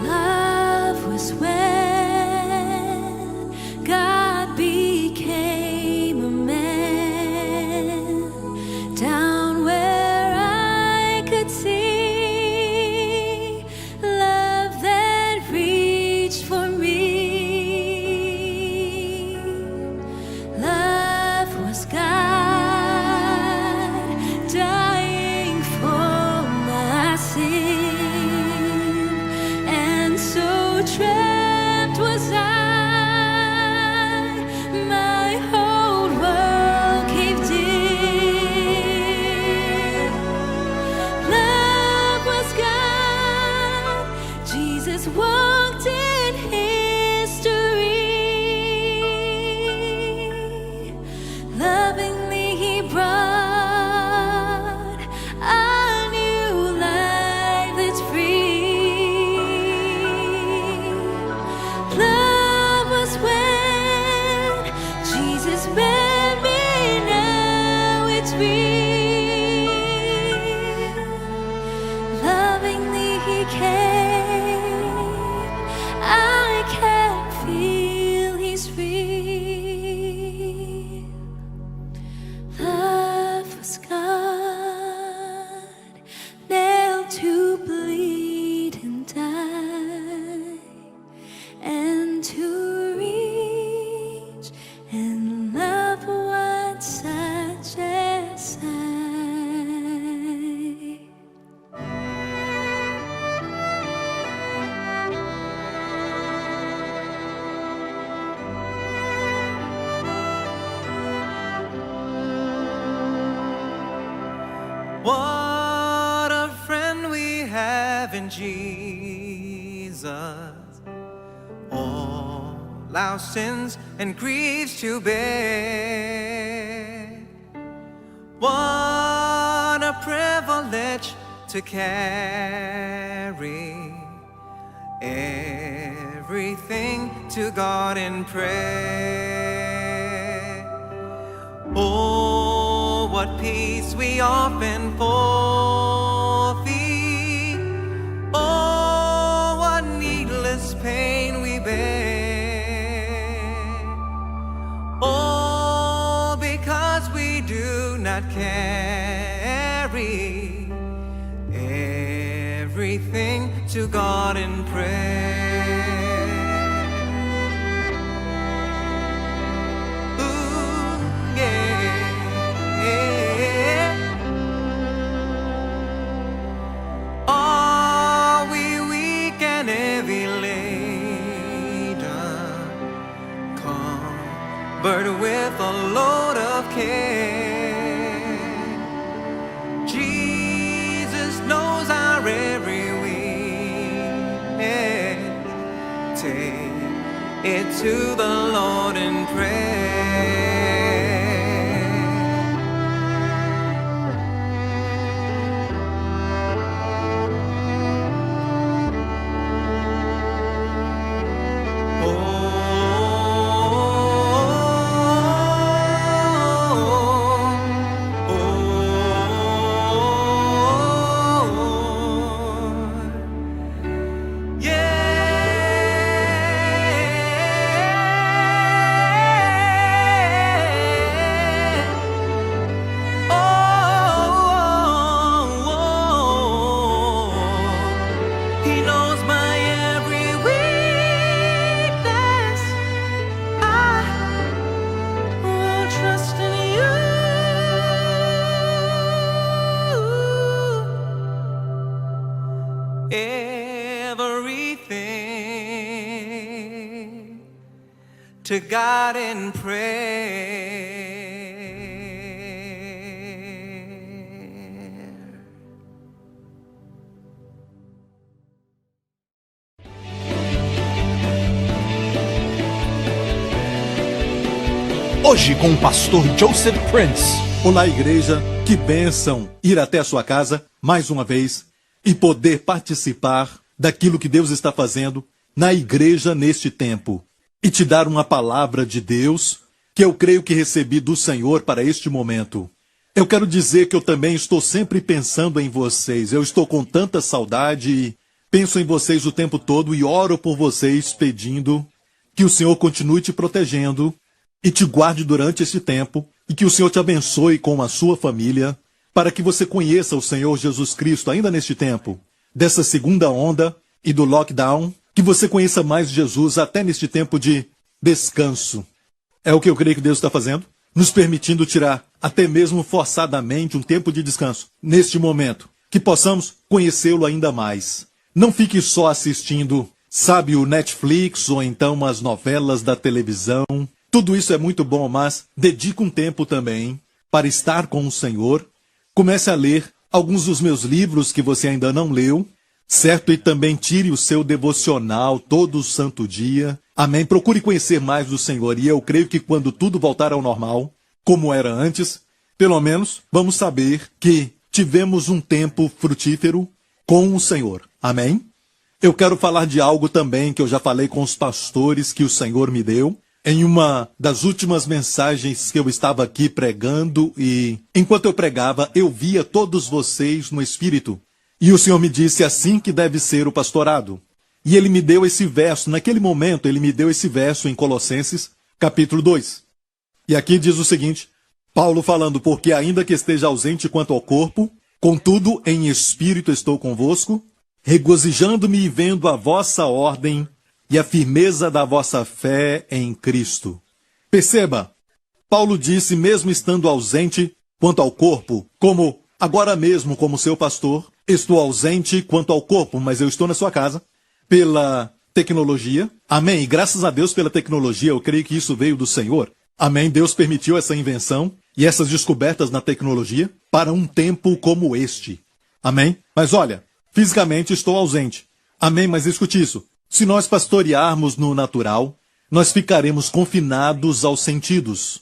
Love was when God became a man, down where I could see love that reached for me. Love was God dying for my sin, and so trapped was I, my whole world caved in. Love was God, Jesus walked in history. Lovingly he brought a new life that's free. Love was when Jesus met me, now it's real. Lovingly he came, I can feel he's real. Love was God, nailed to bleed and die, and to reach and love one such as I. What a friend we have in Jesus, all our sins and griefs to bear. What a privilege to carry everything to God in prayer. Oh, what peace we often forfeit. Oh, what needless pain we bear. Oh, because we do not carry everything to God in prayer. Are we weak and heavy laden, covered with a load of care? Jesus knows our every weakness. Take it to the Lord in prayer. Everything to God in prayer. Hoje com o pastor Joseph Prince. Olá, igreja, que bênção ir até a sua casa mais uma vez e poder participar daquilo que Deus está fazendo na igreja neste tempo e te dar uma palavra de Deus que eu creio que recebi do Senhor para este momento. Eu quero dizer que eu também estou sempre pensando em vocês. Eu estou com tanta saudade penso em vocês o tempo todo e oro por vocês pedindo que o Senhor continue te protegendo e te guarde durante esse tempo e que o Senhor te abençoe com a sua família para que você conheça o Senhor Jesus Cristo ainda neste tempo, dessa segunda onda e do lockdown, que você conheça mais Jesus até neste tempo de descanso. É o que eu creio que Deus está fazendo, nos permitindo tirar até mesmo forçadamente um tempo de descanso neste momento, que possamos conhecê-lo ainda mais. Não fique só assistindo, sabe, o Netflix ou então as novelas da televisão. Tudo isso é muito bom, mas dedique um tempo também para estar com o Senhor. Comece a ler alguns dos meus livros que você ainda não leu, certo? E também tire o seu devocional todo santo dia. Amém? Procure conhecer mais do Senhor. E eu creio que quando tudo voltar ao normal, como era antes, pelo menos vamos saber que tivemos um tempo frutífero com o Senhor. Amém? Eu quero falar de algo também que eu já falei com os pastores que o Senhor me deu. Em uma das últimas mensagens que eu estava aqui pregando e, enquanto eu pregava, eu via todos vocês no Espírito. E o Senhor me disse assim que deve ser o pastorado. E Ele me deu esse verso, naquele momento Ele me deu esse verso em Colossenses, capítulo 2. E aqui diz o seguinte, Paulo falando, porque ainda que esteja ausente quanto ao corpo, contudo em espírito estou convosco, regozijando-me e vendo a vossa ordem e a firmeza da vossa fé em Cristo. Perceba, Paulo disse, mesmo estando ausente quanto ao corpo, como agora mesmo como seu pastor, estou ausente quanto ao corpo, mas eu estou na sua casa, pela tecnologia. Amém. E graças a Deus pela tecnologia, eu creio que isso veio do Senhor. Amém. Deus permitiu essa invenção e essas descobertas na tecnologia para um tempo como este. Amém. Mas olha, fisicamente estou ausente. Amém. Mas escute isso. Se nós pastorearmos no natural, nós ficaremos confinados aos sentidos.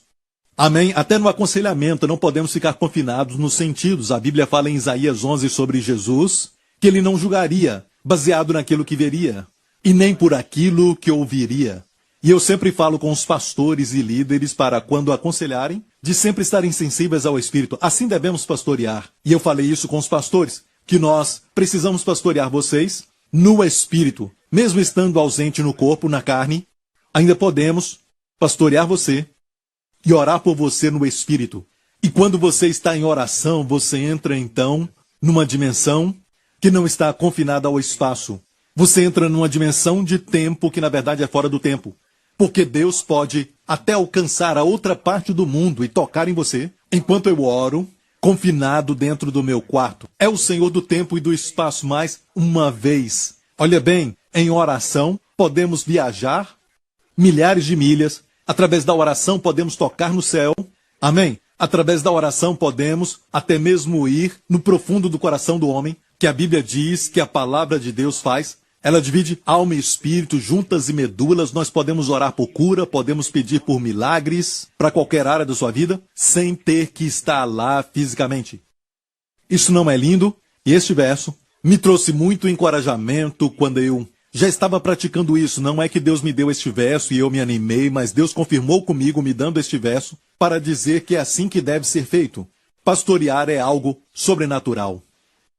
Amém? Até no aconselhamento não podemos ficar confinados nos sentidos. A Bíblia fala em Isaías 11 sobre Jesus, que ele não julgaria baseado naquilo que veria, e nem por aquilo que ouviria. E eu sempre falo com os pastores e líderes para, quando aconselharem, de sempre estarem sensíveis ao Espírito. Assim devemos pastorear. E eu falei isso com os pastores, que nós precisamos pastorear vocês no Espírito. Mesmo estando ausente no corpo, na carne, ainda podemos pastorear você e orar por você no Espírito. E quando você está em oração, você entra então numa dimensão que não está confinada ao espaço. Você entra numa dimensão de tempo que na verdade é fora do tempo. Porque Deus pode até alcançar a outra parte do mundo e tocar em você, enquanto eu oro, confinado dentro do meu quarto. É o Senhor do tempo e do espaço, mais uma vez. Olha bem, em oração podemos viajar milhares de milhas. Através da oração podemos tocar no céu. Amém? Através da oração podemos até mesmo ir no profundo do coração do homem, que a Bíblia diz que a palavra de Deus faz. Ela divide alma e espírito, juntas e medulas. Nós podemos orar por cura, podemos pedir por milagres para qualquer área da sua vida, sem ter que estar lá fisicamente. Isso não é lindo? E este verso me trouxe muito encorajamento quando eu já estava praticando isso. Não é que Deus me deu este verso e eu me animei, mas Deus confirmou comigo me dando este verso para dizer que é assim que deve ser feito. Pastorear é algo sobrenatural.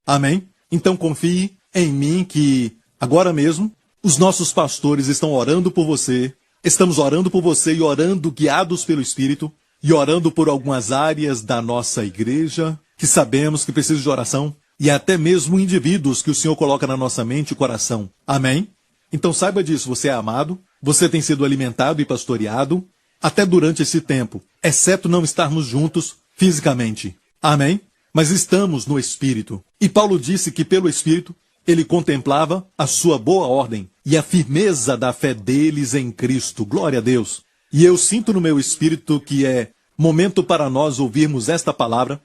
Amém? Então confie em mim que agora mesmo os nossos pastores estão orando por você. Estamos orando por você e orando guiados pelo Espírito e orando por algumas áreas da nossa igreja que sabemos que precisam de oração. E até mesmo indivíduos que o Senhor coloca na nossa mente e coração. Amém? Então saiba disso, você é amado, você tem sido alimentado e pastoreado, até durante esse tempo, exceto não estarmos juntos fisicamente. Amém? Mas estamos no Espírito. E Paulo disse que pelo Espírito, ele contemplava a sua boa ordem e a firmeza da fé deles em Cristo. Glória a Deus. E eu sinto no meu espírito que é momento para nós ouvirmos esta palavra.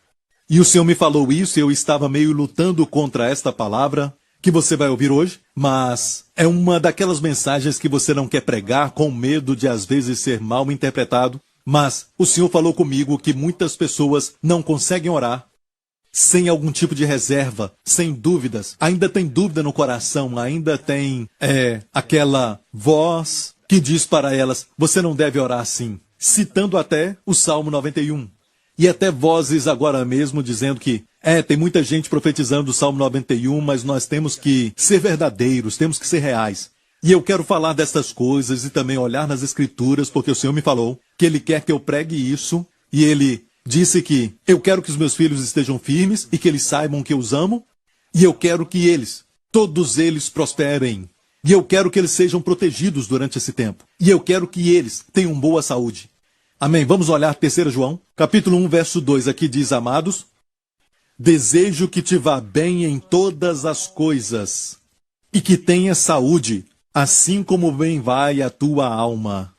E o Senhor me falou isso e eu estava meio lutando contra esta palavra que você vai ouvir hoje, mas é uma daquelas mensagens que você não quer pregar com medo de às vezes ser mal interpretado. Mas o Senhor falou comigo que muitas pessoas não conseguem orar sem algum tipo de reserva, sem dúvidas. Ainda tem dúvida no coração, ainda tem aquela voz que diz para elas, você não deve orar assim. Citando até o Salmo 91. E até vozes agora mesmo dizendo que Tem muita gente profetizando o Salmo 91, mas nós temos que ser verdadeiros, temos que ser reais. E eu quero falar dessas coisas e também olhar nas Escrituras, porque o Senhor me falou que Ele quer que eu pregue isso, e Ele disse que eu quero que os meus filhos estejam firmes e que eles saibam que eu os amo, e eu quero que eles, todos eles, prosperem. E eu quero que eles sejam protegidos durante esse tempo. E eu quero que eles tenham boa saúde. Amém? Vamos olhar 3 João, capítulo 1, verso 2. Aqui diz, amados, desejo que te vá bem em todas as coisas e que tenha saúde, assim como bem vai a tua alma.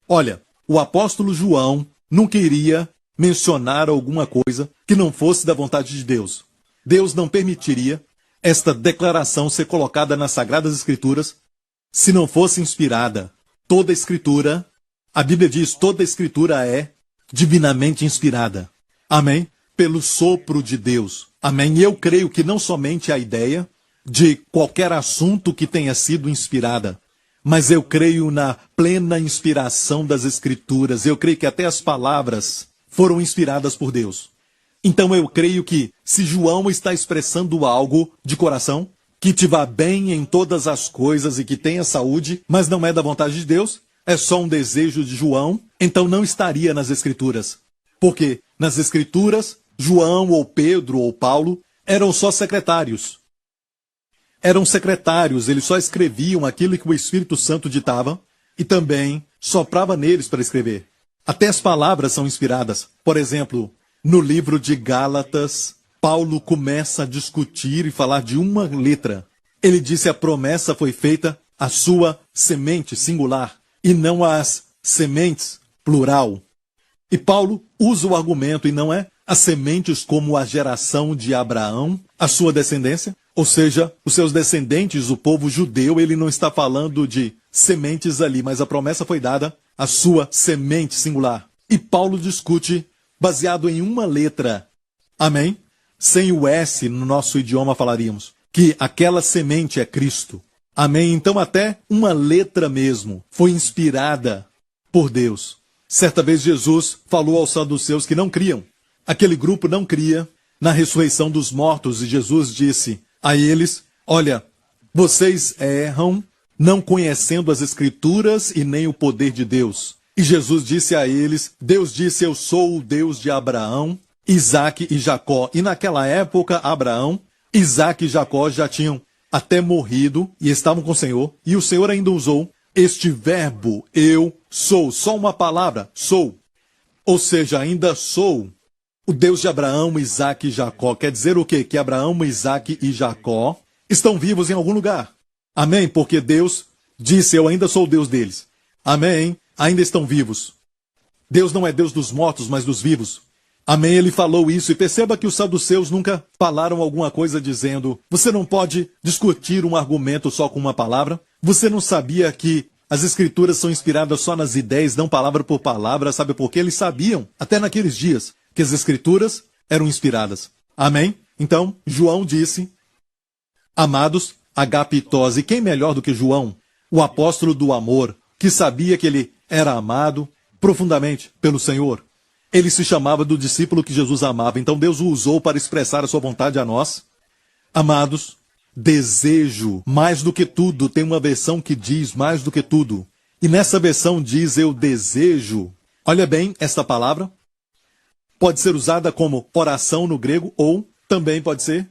Olha, o apóstolo João não queria mencionar alguma coisa que não fosse da vontade de Deus. Deus não permitiria esta declaração ser colocada nas Sagradas Escrituras se não fosse inspirada. Toda Escritura, a Bíblia diz, toda Escritura é divinamente inspirada. Amém? Pelo sopro de Deus. Amém? E eu creio que não somente a ideia de qualquer assunto que tenha sido inspirada, mas eu creio na plena inspiração das Escrituras. Eu creio que até as palavras foram inspiradas por Deus. Então eu creio que, se João está expressando algo de coração, que te vá bem em todas as coisas e que tenha saúde, mas não é da vontade de Deus, é só um desejo de João, então não estaria nas Escrituras. Porque nas Escrituras, João ou Pedro ou Paulo eram só secretários. Eram secretários, eles só escreviam aquilo que o Espírito Santo ditava e também soprava neles para escrever. Até as palavras são inspiradas. Por exemplo, no livro de Gálatas, Paulo começa a discutir e falar de uma letra. Ele disse que a promessa foi feita à sua semente singular e não às sementes plural. E Paulo usa o argumento e não é as sementes como a geração de Abraão, a sua descendência, ou seja, os seus descendentes, o povo judeu, ele não está falando de sementes ali, mas a promessa foi dada à sua semente singular. E Paulo discute baseado em uma letra. Amém? Sem o S, no nosso idioma falaríamos que aquela semente é Cristo. Amém? Então até uma letra mesmo foi inspirada por Deus. Certa vez Jesus falou aos saduceus que não criam. Aquele grupo não cria na ressurreição dos mortos e Jesus disse a eles, olha, vocês erram não conhecendo as Escrituras e nem o poder de Deus. E Jesus disse a eles, Deus disse, eu sou o Deus de Abraão, Isaque e Jacó. E naquela época, Abraão, Isaque e Jacó já tinham até morrido e estavam com o Senhor. E o Senhor ainda usou este verbo, eu sou, só uma palavra, sou. Ou seja, ainda sou o Deus de Abraão, Isaque e Jacó. Quer dizer o quê? Que Abraão, Isaque e Jacó estão vivos em algum lugar. Amém? Porque Deus disse, eu ainda sou o Deus deles. Amém? Ainda estão vivos. Deus não é Deus dos mortos, mas dos vivos. Amém? Ele falou isso. E perceba que os saduceus nunca falaram alguma coisa dizendo, você não pode discutir um argumento só com uma palavra? Você não sabia que as Escrituras são inspiradas só nas ideias, não palavra por palavra? Sabe por quê? Eles sabiam, até naqueles dias, que as Escrituras eram inspiradas. Amém? Então, João disse, amados, agapitós. E quem melhor do que João, o apóstolo do amor, que sabia que ele era amado profundamente pelo Senhor? Ele se chamava do discípulo que Jesus amava. Então Deus o usou para expressar a sua vontade a nós. Amados, desejo mais do que tudo. Tem uma versão que diz mais do que tudo. E nessa versão diz eu desejo. Olha bem, esta palavra pode ser usada como oração no grego ou também pode ser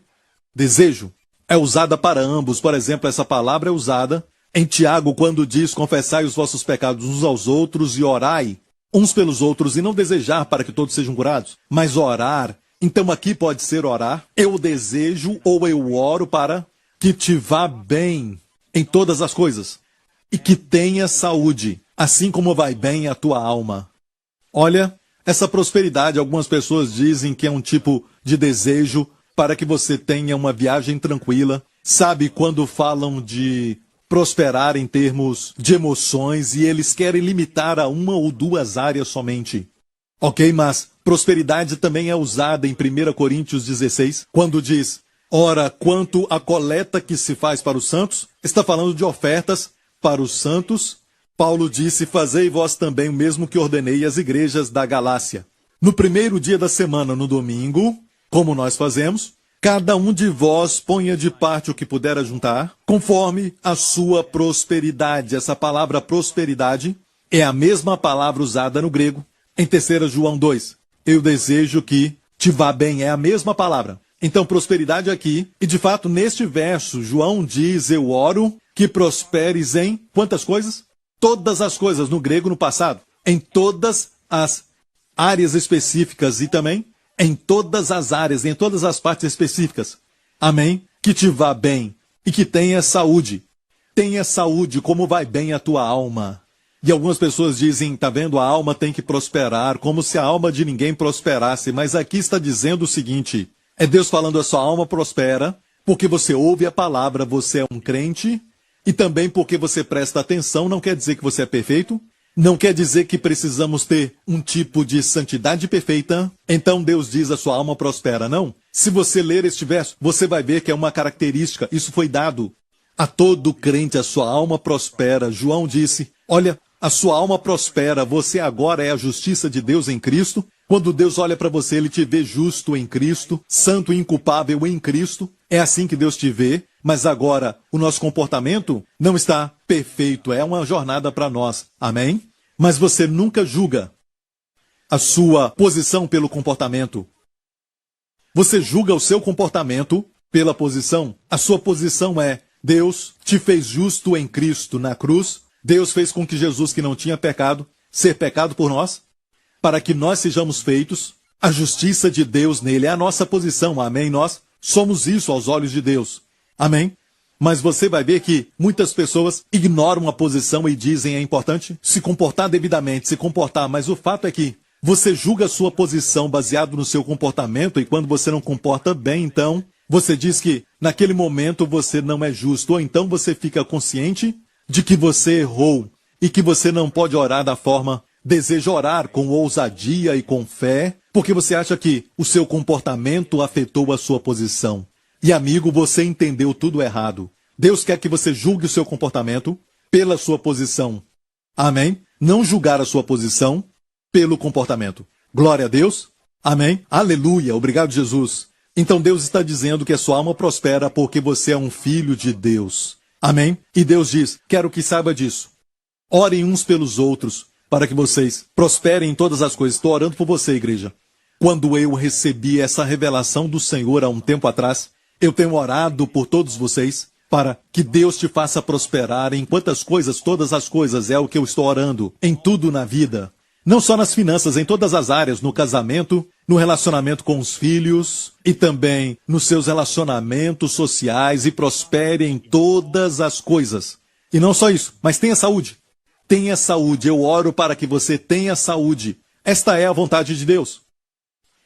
desejo. É usada para ambos. Por exemplo, essa palavra é usada em Tiago quando diz confessai os vossos pecados uns aos outros e orai uns pelos outros e não desejar para que todos sejam curados, mas orar. Então aqui pode ser orar. Eu desejo ou eu oro para que te vá bem em todas as coisas e que tenha saúde, assim como vai bem a tua alma. Olha, essa prosperidade, algumas pessoas dizem que é um tipo de desejo para que você tenha uma viagem tranquila. Sabe quando falam de prosperar em termos de emoções e eles querem limitar a uma ou duas áreas somente. Ok, mas prosperidade também é usada em 1 Coríntios 16, quando diz, ora, quanto à coleta que se faz para os santos, está falando de ofertas para os santos. Paulo disse, fazei vós também o mesmo que ordenei às igrejas da Galácia. No primeiro dia da semana, no domingo, Como nós fazemos? Cada um de vós ponha de parte o que puder ajuntar, conforme a sua prosperidade. Essa palavra prosperidade é a mesma palavra usada no grego em 3 João 2. Eu desejo que te vá bem, é a mesma palavra. Então, prosperidade aqui, e de fato, neste verso, João diz, eu oro que prosperes em quantas coisas? Todas as coisas, no grego, no passado. Em todas as áreas específicas e também em todas as áreas, em todas as partes específicas. Amém? Que te vá bem e que tenha saúde. Tenha saúde, como vai bem a tua alma. E algumas pessoas dizem, tá vendo, a alma tem que prosperar, como se a alma de ninguém prosperasse. Mas aqui está dizendo o seguinte, é Deus falando, a sua alma prospera, porque você ouve a palavra, você é um crente, e também porque você presta atenção, não quer dizer que você é perfeito, não quer dizer que precisamos ter um tipo de santidade perfeita, então Deus diz a sua alma prospera, não. Se você ler este verso, você vai ver que é uma característica, isso foi dado a todo crente, a sua alma prospera. João disse, olha, a sua alma prospera, você agora é a justiça de Deus em Cristo. Quando Deus olha para você, Ele te vê justo em Cristo, santo e inculpável em Cristo. É assim que Deus te vê, mas agora o nosso comportamento não está perfeito, é uma jornada para nós, amém? Mas você nunca julga a sua posição pelo comportamento. Você julga o seu comportamento pela posição. A sua posição é, Deus te fez justo em Cristo na cruz. Deus fez com que Jesus, que não tinha pecado, ser pecado por nós, para que nós sejamos feitos a justiça de Deus nele. É a nossa posição, amém? Nós somos isso aos olhos de Deus, amém? Mas você vai ver que muitas pessoas ignoram a posição e dizem é importante se comportar devidamente, se comportar, mas o fato é que você julga a sua posição baseado no seu comportamento e quando você não comporta bem, então você diz que naquele momento você não é justo, ou então você fica consciente de que você errou e que você não pode orar da forma deseja orar, com ousadia e com fé, porque você acha que o seu comportamento afetou a sua posição. E amigo, você entendeu tudo errado. Deus quer que você julgue o seu comportamento pela sua posição. Amém? Não julgar a sua posição pelo comportamento. Glória a Deus. Amém? Aleluia. Obrigado, Jesus. Então Deus está dizendo que a sua alma prospera porque você é um filho de Deus. Amém? E Deus diz, quero que saiba disso. Orem uns pelos outros para que vocês prosperem em todas as coisas. Estou orando por você, igreja. Quando eu recebi essa revelação do Senhor há um tempo atrás, eu tenho orado por todos vocês para que Deus te faça prosperar em quantas coisas, todas as coisas, é o que eu estou orando, em tudo na vida. Não só nas finanças, em todas as áreas, no casamento, no relacionamento com os filhos e também nos seus relacionamentos sociais e prospere em todas as coisas. E não só isso, mas tenha saúde. Tenha saúde, eu oro para que você tenha saúde. Esta é a vontade de Deus.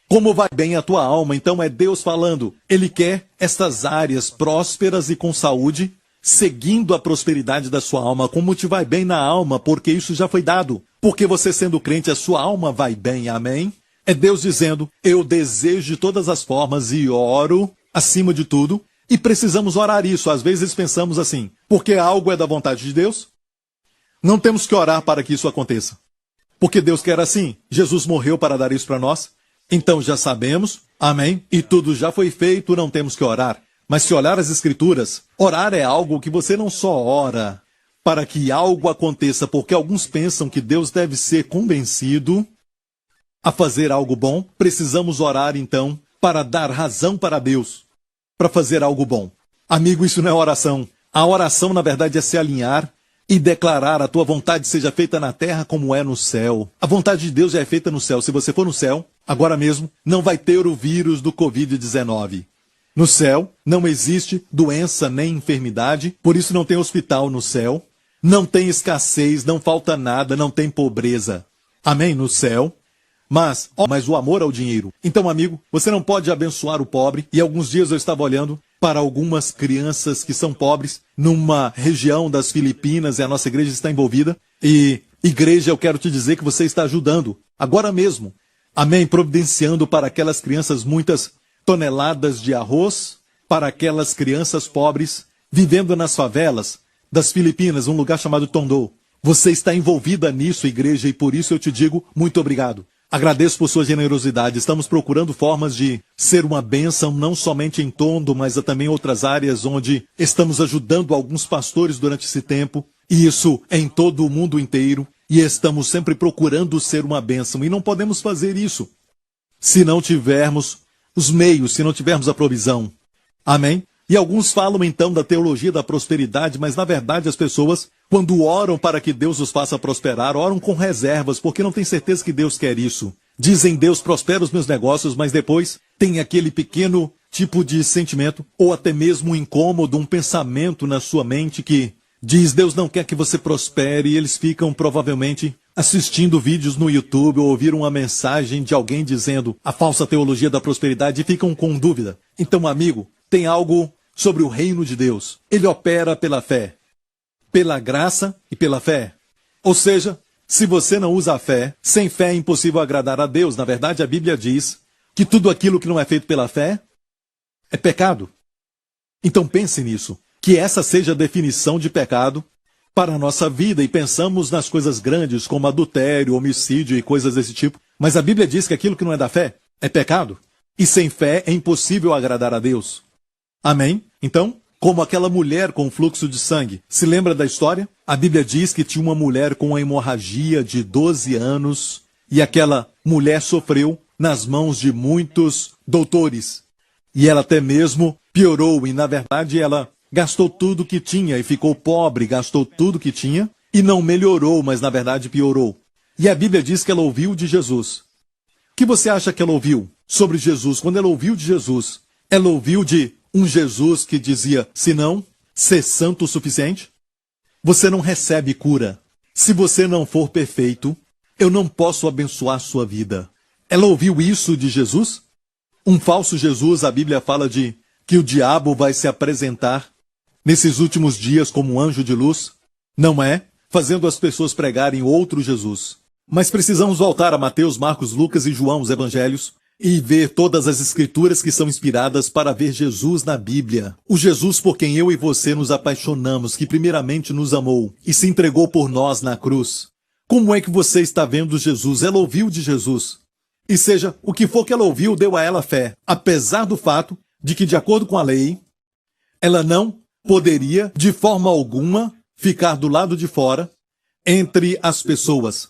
Como vai bem a tua alma? Então é Deus falando. Ele quer estas áreas prósperas e com saúde, seguindo a prosperidade da sua alma. Como te vai bem na alma, porque isso já foi dado. Porque você sendo crente, a sua alma vai bem, amém? É Deus dizendo, eu desejo de todas as formas e oro acima de tudo. E precisamos orar isso. Às vezes pensamos assim, porque algo é da vontade de Deus, não temos que orar para que isso aconteça. Porque Deus quer assim. Jesus morreu para dar isso para nós. Então já sabemos, amém? E tudo já foi feito, não temos que orar. Mas se olhar as Escrituras, orar é algo que você não só ora para que algo aconteça, porque alguns pensam que Deus deve ser convencido a fazer algo bom. Precisamos orar então para dar razão para Deus, para fazer algo bom. Amigo, isso não é oração. A oração, na verdade, é se alinhar e declarar a tua vontade seja feita na terra como é no céu. A vontade de Deus já é feita no céu. Se você for no céu, agora mesmo, não vai ter o vírus do Covid-19. No céu, não existe doença nem enfermidade, por isso não tem hospital no céu. Não tem escassez, não falta nada, não tem pobreza. Amém? No céu. Mas o amor ao dinheiro. Então, amigo, você não pode abençoar o pobre. E alguns dias eu estava olhando para algumas crianças que são pobres numa região das Filipinas e a nossa igreja está envolvida. E, igreja, eu quero te dizer que você está ajudando, agora mesmo. Amém? Providenciando para aquelas crianças muitas toneladas de arroz, para aquelas crianças pobres vivendo nas favelas das Filipinas, um lugar chamado Tondo. Você está envolvida nisso, igreja, e por isso eu te digo muito obrigado. Agradeço por sua generosidade. Estamos procurando formas de ser uma bênção, não somente em Tondo, mas também em outras áreas onde estamos ajudando alguns pastores durante esse tempo. E isso é em todo o mundo inteiro. E estamos sempre procurando ser uma bênção. E não podemos fazer isso se não tivermos os meios, se não tivermos a provisão. Amém? E alguns falam então da teologia da prosperidade, mas na verdade as pessoas, quando oram para que Deus os faça prosperar, oram com reservas, porque não têm certeza que Deus quer isso. Dizem, Deus prospera os meus negócios, mas depois tem aquele pequeno tipo de sentimento, ou até mesmo um incômodo, um pensamento na sua mente que diz, Deus não quer que você prospere, e eles ficam provavelmente assistindo vídeos no YouTube ou ouviram uma mensagem de alguém dizendo a falsa teologia da prosperidade e ficam com dúvida. Então, amigo, tem algo sobre o reino de Deus. Ele opera pela fé, pela graça e pela fé. Ou seja, se você não usa a fé, sem fé é impossível agradar a Deus. Na verdade, a Bíblia diz que tudo aquilo que não é feito pela fé é pecado. Então pense nisso, que essa seja a definição de pecado para a nossa vida, e pensamos nas coisas grandes como adultério, homicídio e coisas desse tipo, mas a Bíblia diz que aquilo que não é da fé é pecado, e sem fé é impossível agradar a Deus. Amém? Então, como aquela mulher com fluxo de sangue, se lembra da história? A Bíblia diz que tinha uma mulher com uma hemorragia de 12 anos, e aquela mulher sofreu nas mãos de muitos doutores, e ela até mesmo piorou, e na verdade ela gastou tudo que tinha e ficou pobre, gastou tudo que tinha e não melhorou, mas na verdade piorou. E a Bíblia diz que ela ouviu de Jesus. O que você acha que ela ouviu sobre Jesus? Quando ela ouviu de Jesus, ela ouviu de um Jesus que dizia, se não, ser santo o suficiente? Você não recebe cura. Se você não for perfeito, eu não posso abençoar sua vida. Ela ouviu isso de Jesus? Um falso Jesus, a Bíblia fala de que o diabo vai se apresentar nesses últimos dias como um anjo de luz, não é? Fazendo as pessoas pregarem outro Jesus. Mas precisamos voltar a Mateus, Marcos, Lucas e João, os evangelhos, e ver todas as escrituras que são inspiradas para ver Jesus na Bíblia. O Jesus por quem eu e você nos apaixonamos, que primeiramente nos amou e se entregou por nós na cruz. Como é que você está vendo Jesus? Ela ouviu de Jesus. E seja, o que for que ela ouviu deu a ela fé, apesar do fato de que, de acordo com a lei, ela não poderia, de forma alguma, ficar do lado de fora, entre as pessoas.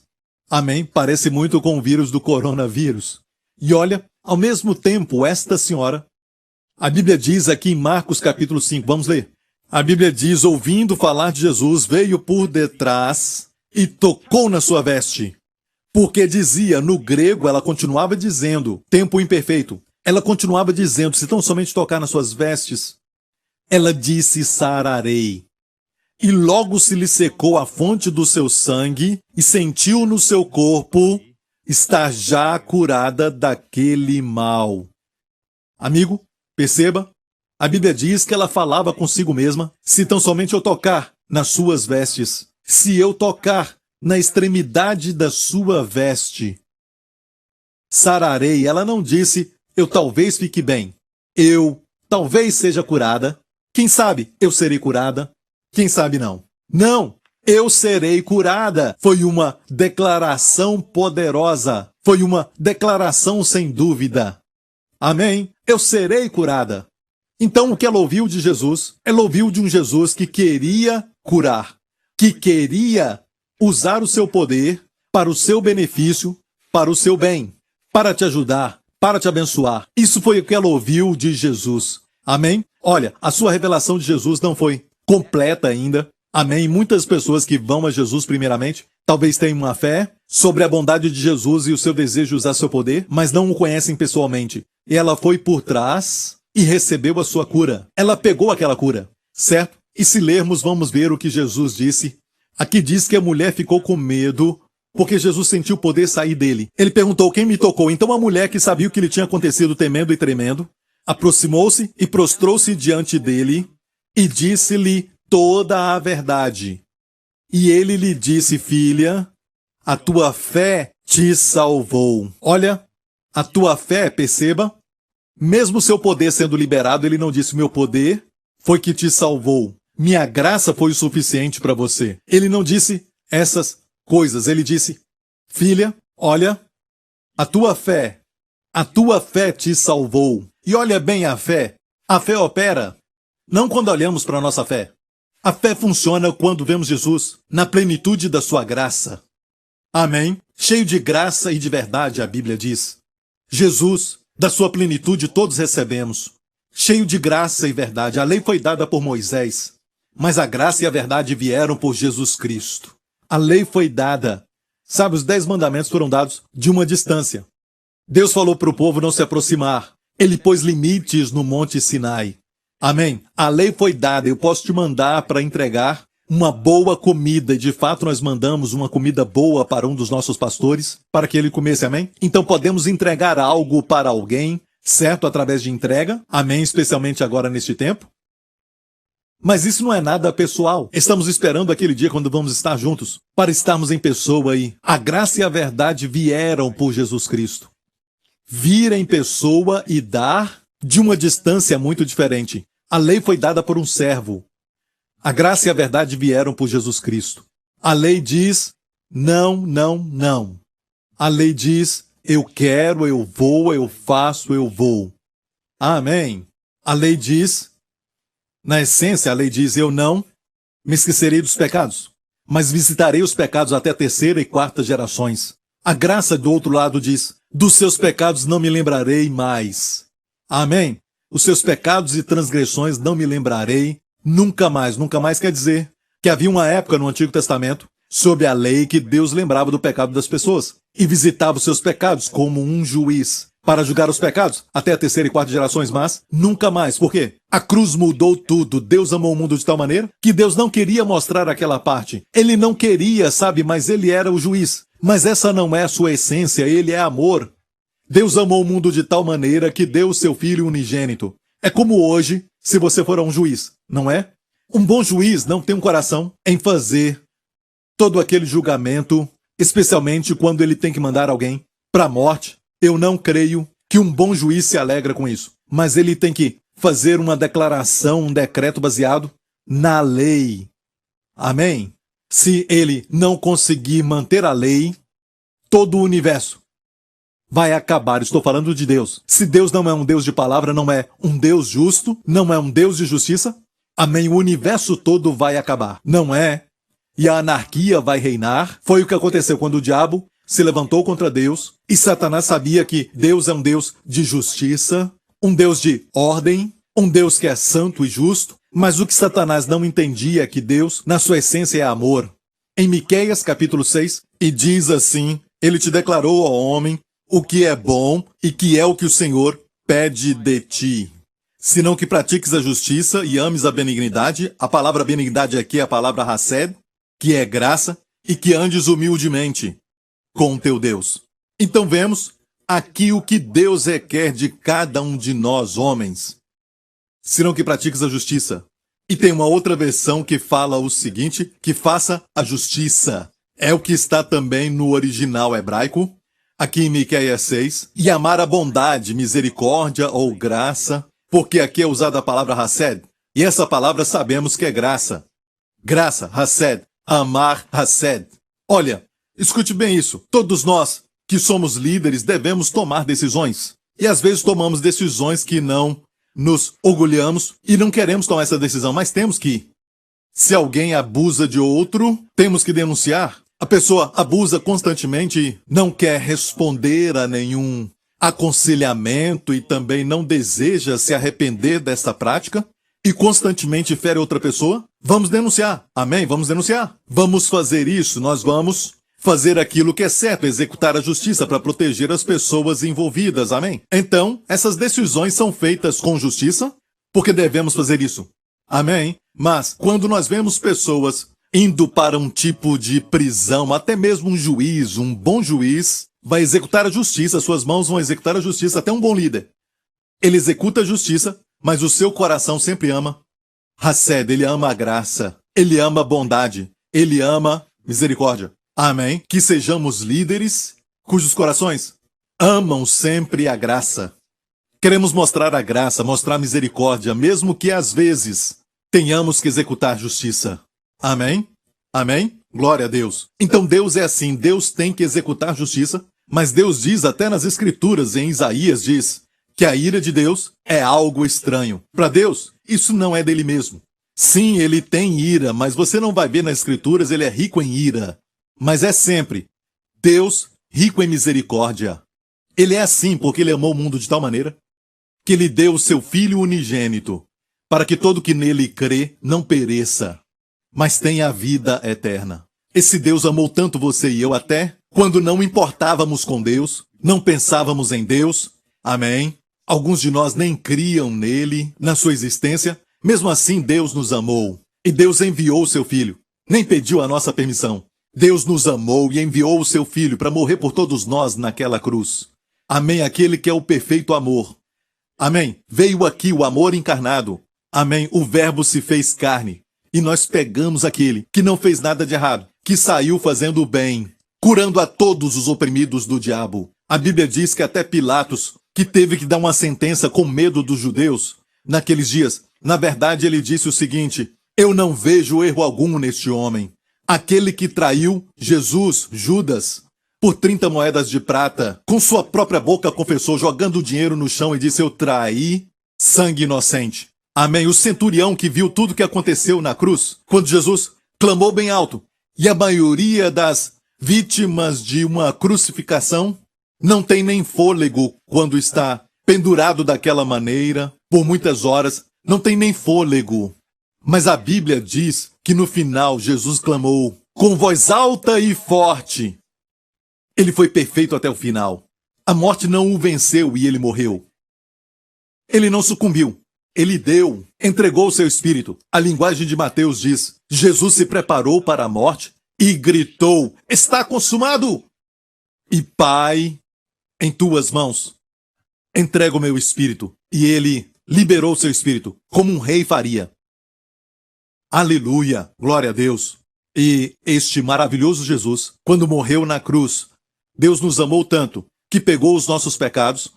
Amém? Parece muito com o vírus do coronavírus. E olha, ao mesmo tempo, esta senhora, a Bíblia diz aqui em Marcos capítulo 5, vamos ler. A Bíblia diz, ouvindo falar de Jesus, veio por detrás e tocou na sua veste. Porque dizia, no grego, ela continuava dizendo, tempo imperfeito, ela continuava dizendo, se tão somente tocar nas suas vestes, ela disse, sararei. E logo se lhe secou a fonte do seu sangue e sentiu no seu corpo estar já curada daquele mal. Amigo, perceba, a Bíblia diz que ela falava consigo mesma, se tão somente eu tocar nas suas vestes, se eu tocar na extremidade da sua veste, sararei. Ela não disse, eu talvez fique bem, eu talvez seja curada, quem sabe eu serei curada, quem sabe não. Não, eu serei curada. Foi uma declaração poderosa, foi uma declaração sem dúvida. Amém? Eu serei curada. Então o que ela ouviu de Jesus? Ela ouviu de um Jesus que queria curar, que queria usar o seu poder para o seu benefício, para o seu bem, para te ajudar, para te abençoar. Isso foi o que ela ouviu de Jesus. Amém? Olha, a sua revelação de Jesus não foi completa ainda. Amém? Muitas pessoas que vão a Jesus primeiramente, talvez tenham uma fé sobre a bondade de Jesus e o seu desejo de usar seu poder, mas não o conhecem pessoalmente. E ela foi por trás e recebeu a sua cura. Ela pegou aquela cura, certo? E se lermos, vamos ver o que Jesus disse. Aqui diz que a mulher ficou com medo porque Jesus sentiu o poder sair dele. Ele perguntou, quem me tocou? Então a mulher, que sabia o que lhe tinha acontecido, temendo e tremendo, aproximou-se e prostrou-se diante dele e disse-lhe toda a verdade. E ele lhe disse, filha, a tua fé te salvou. Olha, a tua fé, perceba, mesmo seu poder sendo liberado, ele não disse, meu poder foi que te salvou. Minha graça foi o suficiente para você. Ele não disse essas coisas, ele disse, filha, olha, A tua fé te salvou. E olha bem a fé opera não quando olhamos para a nossa fé. A fé funciona quando vemos Jesus na plenitude da sua graça. Amém? Cheio de graça e de verdade, a Bíblia diz. Jesus, da sua plenitude todos recebemos. Cheio de graça e verdade. A lei foi dada por Moisés, mas a graça e a verdade vieram por Jesus Cristo. A lei foi dada. Sabe, os 10 mandamentos foram dados de uma distância. Deus falou para o povo não se aproximar. Ele pôs limites no Monte Sinai. Amém? A lei foi dada. Eu posso te mandar para entregar uma boa comida. E de fato nós mandamos uma comida boa para um dos nossos pastores, para que ele comesse. Amém? Então podemos entregar algo para alguém, certo? Através de entrega. Amém? Especialmente agora neste tempo. Mas isso não é nada pessoal. Estamos esperando aquele dia quando vamos estar juntos, para estarmos em pessoa aí. A graça e a verdade vieram por Jesus Cristo. Vir em pessoa e dar de uma distância muito diferente. A lei foi dada por um servo. A graça e a verdade vieram por Jesus Cristo. A lei diz não, não, não. A lei diz eu quero, eu vou, eu faço, eu vou. Amém. A lei diz, na essência, a lei diz eu não me esquecerei dos pecados, mas visitarei os pecados até a 3ª e 4ª gerações. A graça do outro lado diz dos seus pecados não me lembrarei mais. Amém? Os seus pecados e transgressões não me lembrarei nunca mais. Nunca mais quer dizer que havia uma época no Antigo Testamento sobre a lei que Deus lembrava do pecado das pessoas e visitava os seus pecados como um juiz para julgar os pecados até a 3ª e 4ª gerações, mas nunca mais. Por quê? A cruz mudou tudo. Deus amou o mundo de tal maneira que Deus não queria mostrar aquela parte. Ele não queria, sabe, mas ele era o juiz. Mas essa não é a sua essência, ele é amor. Deus amou o mundo de tal maneira que deu o seu Filho unigênito. É como hoje, se você for a um juiz, não é? Um bom juiz não tem um coração em fazer todo aquele julgamento, especialmente quando ele tem que mandar alguém para a morte. Eu não creio que um bom juiz se alegra com isso. Mas ele tem que fazer uma declaração, um decreto baseado na lei. Amém? Se ele não conseguir manter a lei, todo o universo vai acabar. Estou falando de Deus. Se Deus não é um Deus de palavra, não é um Deus justo, não é um Deus de justiça, amém, o universo todo vai acabar. Não é? E a anarquia vai reinar. Foi o que aconteceu quando o diabo se levantou contra Deus e Satanás sabia que Deus é um Deus de justiça, um Deus de ordem, um Deus que é santo e justo. Mas o que Satanás não entendia é que Deus, na sua essência, é amor. Em Miqueias, capítulo 6, e diz assim, ele te declarou, ó homem, o que é bom e que é o que o Senhor pede de ti. Senão que pratiques a justiça e ames a benignidade. A palavra benignidade aqui é a palavra hased, que é graça, e que andes humildemente com o teu Deus. Então vemos aqui o que Deus requer de cada um de nós, homens. Senão que pratiques a justiça. E tem uma outra versão que fala o seguinte, que faça a justiça. É o que está também no original hebraico, aqui em Miqueias 6. E amar a bondade, misericórdia ou graça, porque aqui é usada a palavra hased. E essa palavra sabemos que é graça. Graça, hased, amar, hased. Olha, escute bem isso. Todos nós que somos líderes devemos tomar decisões. E às vezes tomamos decisões que não nos orgulhamos e não queremos tomar essa decisão, mas temos que ir. Se alguém abusa de outro, temos que denunciar. A pessoa abusa constantemente e não quer responder a nenhum aconselhamento e também não deseja se arrepender dessa prática e constantemente fere outra pessoa. Vamos denunciar. Amém? Vamos denunciar. Vamos fazer isso. Nós vamos fazer aquilo que é certo, executar a justiça para proteger as pessoas envolvidas. Amém? Então, essas decisões são feitas com justiça, porque devemos fazer isso. Amém? Mas, quando nós vemos pessoas indo para um tipo de prisão, até mesmo um juiz, um bom juiz, vai executar a justiça, suas mãos vão executar a justiça, até um bom líder. Ele executa a justiça, mas o seu coração sempre ama hased, ele ama a graça, ele ama a bondade, ele ama misericórdia. Amém? Que sejamos líderes cujos corações amam sempre a graça. Queremos mostrar a graça, mostrar a misericórdia, mesmo que às vezes tenhamos que executar justiça. Amém? Amém? Glória a Deus. Então Deus é assim, Deus tem que executar justiça Mas Deus diz até nas Escrituras, em Isaías, diz que a ira de Deus é algo estranho. Para Deus, isso não é dele mesmo. Sim, ele tem ira, mas você não vai ver nas Escrituras, ele é rico em ira. Mas é sempre Deus rico em misericórdia. Ele é assim porque ele amou o mundo de tal maneira que ele deu o seu Filho unigênito, para que todo que nele crê não pereça, mas tenha a vida eterna. Esse Deus amou tanto você e eu até quando não importávamos com Deus, não pensávamos em Deus. Amém? Alguns de nós nem criam nele, na sua existência. Mesmo assim, Deus nos amou. E Deus enviou o seu Filho. Nem pediu a nossa permissão. Deus nos amou e enviou o seu Filho para morrer por todos nós naquela cruz. Amém? Aquele que é o perfeito amor. Amém? Veio aqui o amor encarnado. Amém? O Verbo se fez carne. E nós pegamos aquele que não fez nada de errado, que saiu fazendo o bem, curando a todos os oprimidos do diabo. A Bíblia diz que até Pilatos, que teve que dar uma sentença com medo dos judeus, naqueles dias, na verdade ele disse o seguinte: eu não vejo erro algum neste homem. Aquele que traiu Jesus, Judas, por 30 moedas de prata, com sua própria boca confessou, jogando o dinheiro no chão, e disse: eu traí sangue inocente. Amém? O centurião que viu tudo o que aconteceu na cruz, quando Jesus clamou bem alto, e a maioria das vítimas de uma crucificação não tem nem fôlego quando está pendurado daquela maneira, por muitas horas, não tem nem fôlego. Mas a Bíblia diz que no final Jesus clamou com voz alta e forte. Ele foi perfeito até o final. A morte não o venceu e ele morreu. Ele não sucumbiu. Ele deu, entregou o seu espírito. A linguagem de Mateus diz: Jesus se preparou para a morte e gritou: está consumado! E Pai, em tuas mãos, entrego o meu espírito. E ele liberou o seu espírito, como um rei faria. Aleluia, glória a Deus. E este maravilhoso Jesus, quando morreu na cruz, Deus nos amou tanto que pegou os nossos pecados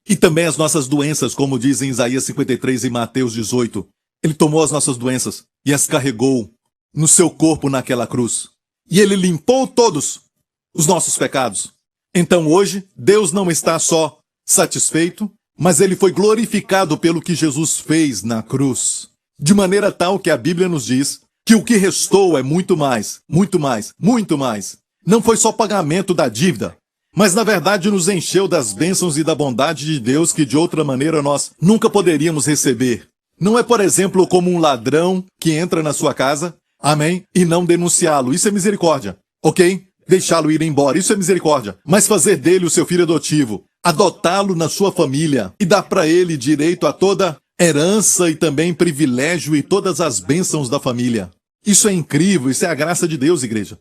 e também as nossas doenças, como diz em Isaías 53 e Mateus 18. Ele tomou as nossas doenças e as carregou no seu corpo naquela cruz. E ele limpou todos os nossos pecados. Então hoje, Deus não está só satisfeito, mas ele foi glorificado pelo que Jesus fez na cruz. De maneira tal que a Bíblia nos diz que o que restou é muito mais, muito mais, muito mais. Não foi só pagamento da dívida, mas na verdade nos encheu das bênçãos e da bondade de Deus que de outra maneira nós nunca poderíamos receber. Não é, por exemplo, como um ladrão que entra na sua casa, amém, e não denunciá-lo. Isso é misericórdia, ok? Deixá-lo ir embora, isso é misericórdia. Mas fazer dele o seu filho adotivo, adotá-lo na sua família e dar para ele direito a toda herança e também privilégio e todas as bênçãos da família. Isso é incrível, isso é a graça de Deus, igreja.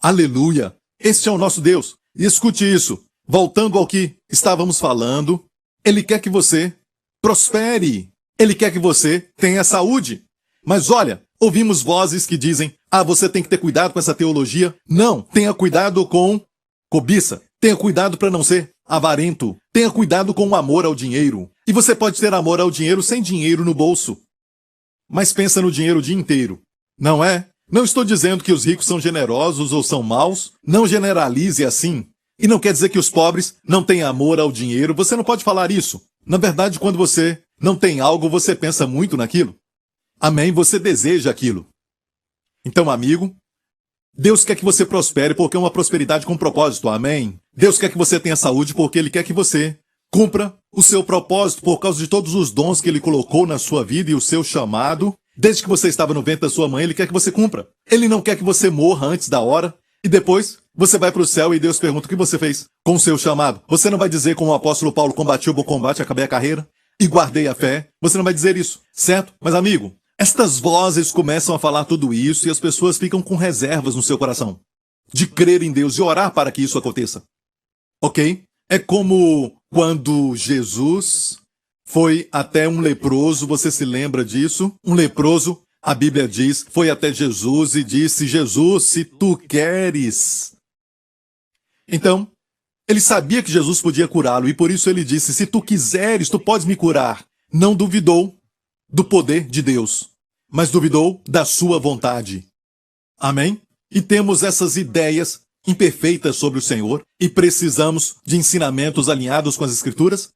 Aleluia! Este é o nosso Deus. E escute isso. Voltando ao que estávamos falando, Ele quer que você prospere. Ele quer que você tenha saúde. Mas olha, ouvimos vozes que dizem: ah, você tem que ter cuidado com essa teologia. Não, tenha cuidado com cobiça. Tenha cuidado para não ser avarento. Tenha cuidado com o amor ao dinheiro. E você pode ter amor ao dinheiro sem dinheiro no bolso. Mas pensa no dinheiro o dia inteiro. Não é? Não estou dizendo que os ricos são generosos ou são maus. Não generalize assim. E não quer dizer que os pobres não têm amor ao dinheiro. Você não pode falar isso. Na verdade, quando você não tem algo, você pensa muito naquilo. Amém? Você deseja aquilo. Então, amigo, Deus quer que você prospere porque é uma prosperidade com propósito. Amém? Deus quer que você tenha saúde porque Ele quer que você cumpra o seu propósito por causa de todos os dons que Ele colocou na sua vida e o seu chamado. Desde que você estava no ventre da sua mãe, Ele quer que você cumpra. Ele não quer que você morra antes da hora e depois você vai para o céu e Deus pergunta: o que você fez com o seu chamado? Você não vai dizer como o apóstolo Paulo: combati o bom combate, acabei a carreira e guardei a fé. Você não vai dizer isso, certo? Mas amigo, estas vozes começam a falar tudo isso e as pessoas ficam com reservas no seu coração de crer em Deus e orar para que isso aconteça. Ok? É como quando Jesus foi até um leproso, você se lembra disso? Um leproso, a Bíblia diz, foi até Jesus e disse: Jesus, se tu queres. Então, ele sabia que Jesus podia curá-lo e por isso ele disse: se tu quiseres, tu podes me curar. Não duvidou do poder de Deus, mas duvidou da sua vontade. Amém? E temos essas ideias imperfeitas sobre o Senhor e precisamos de ensinamentos alinhados com as Escrituras?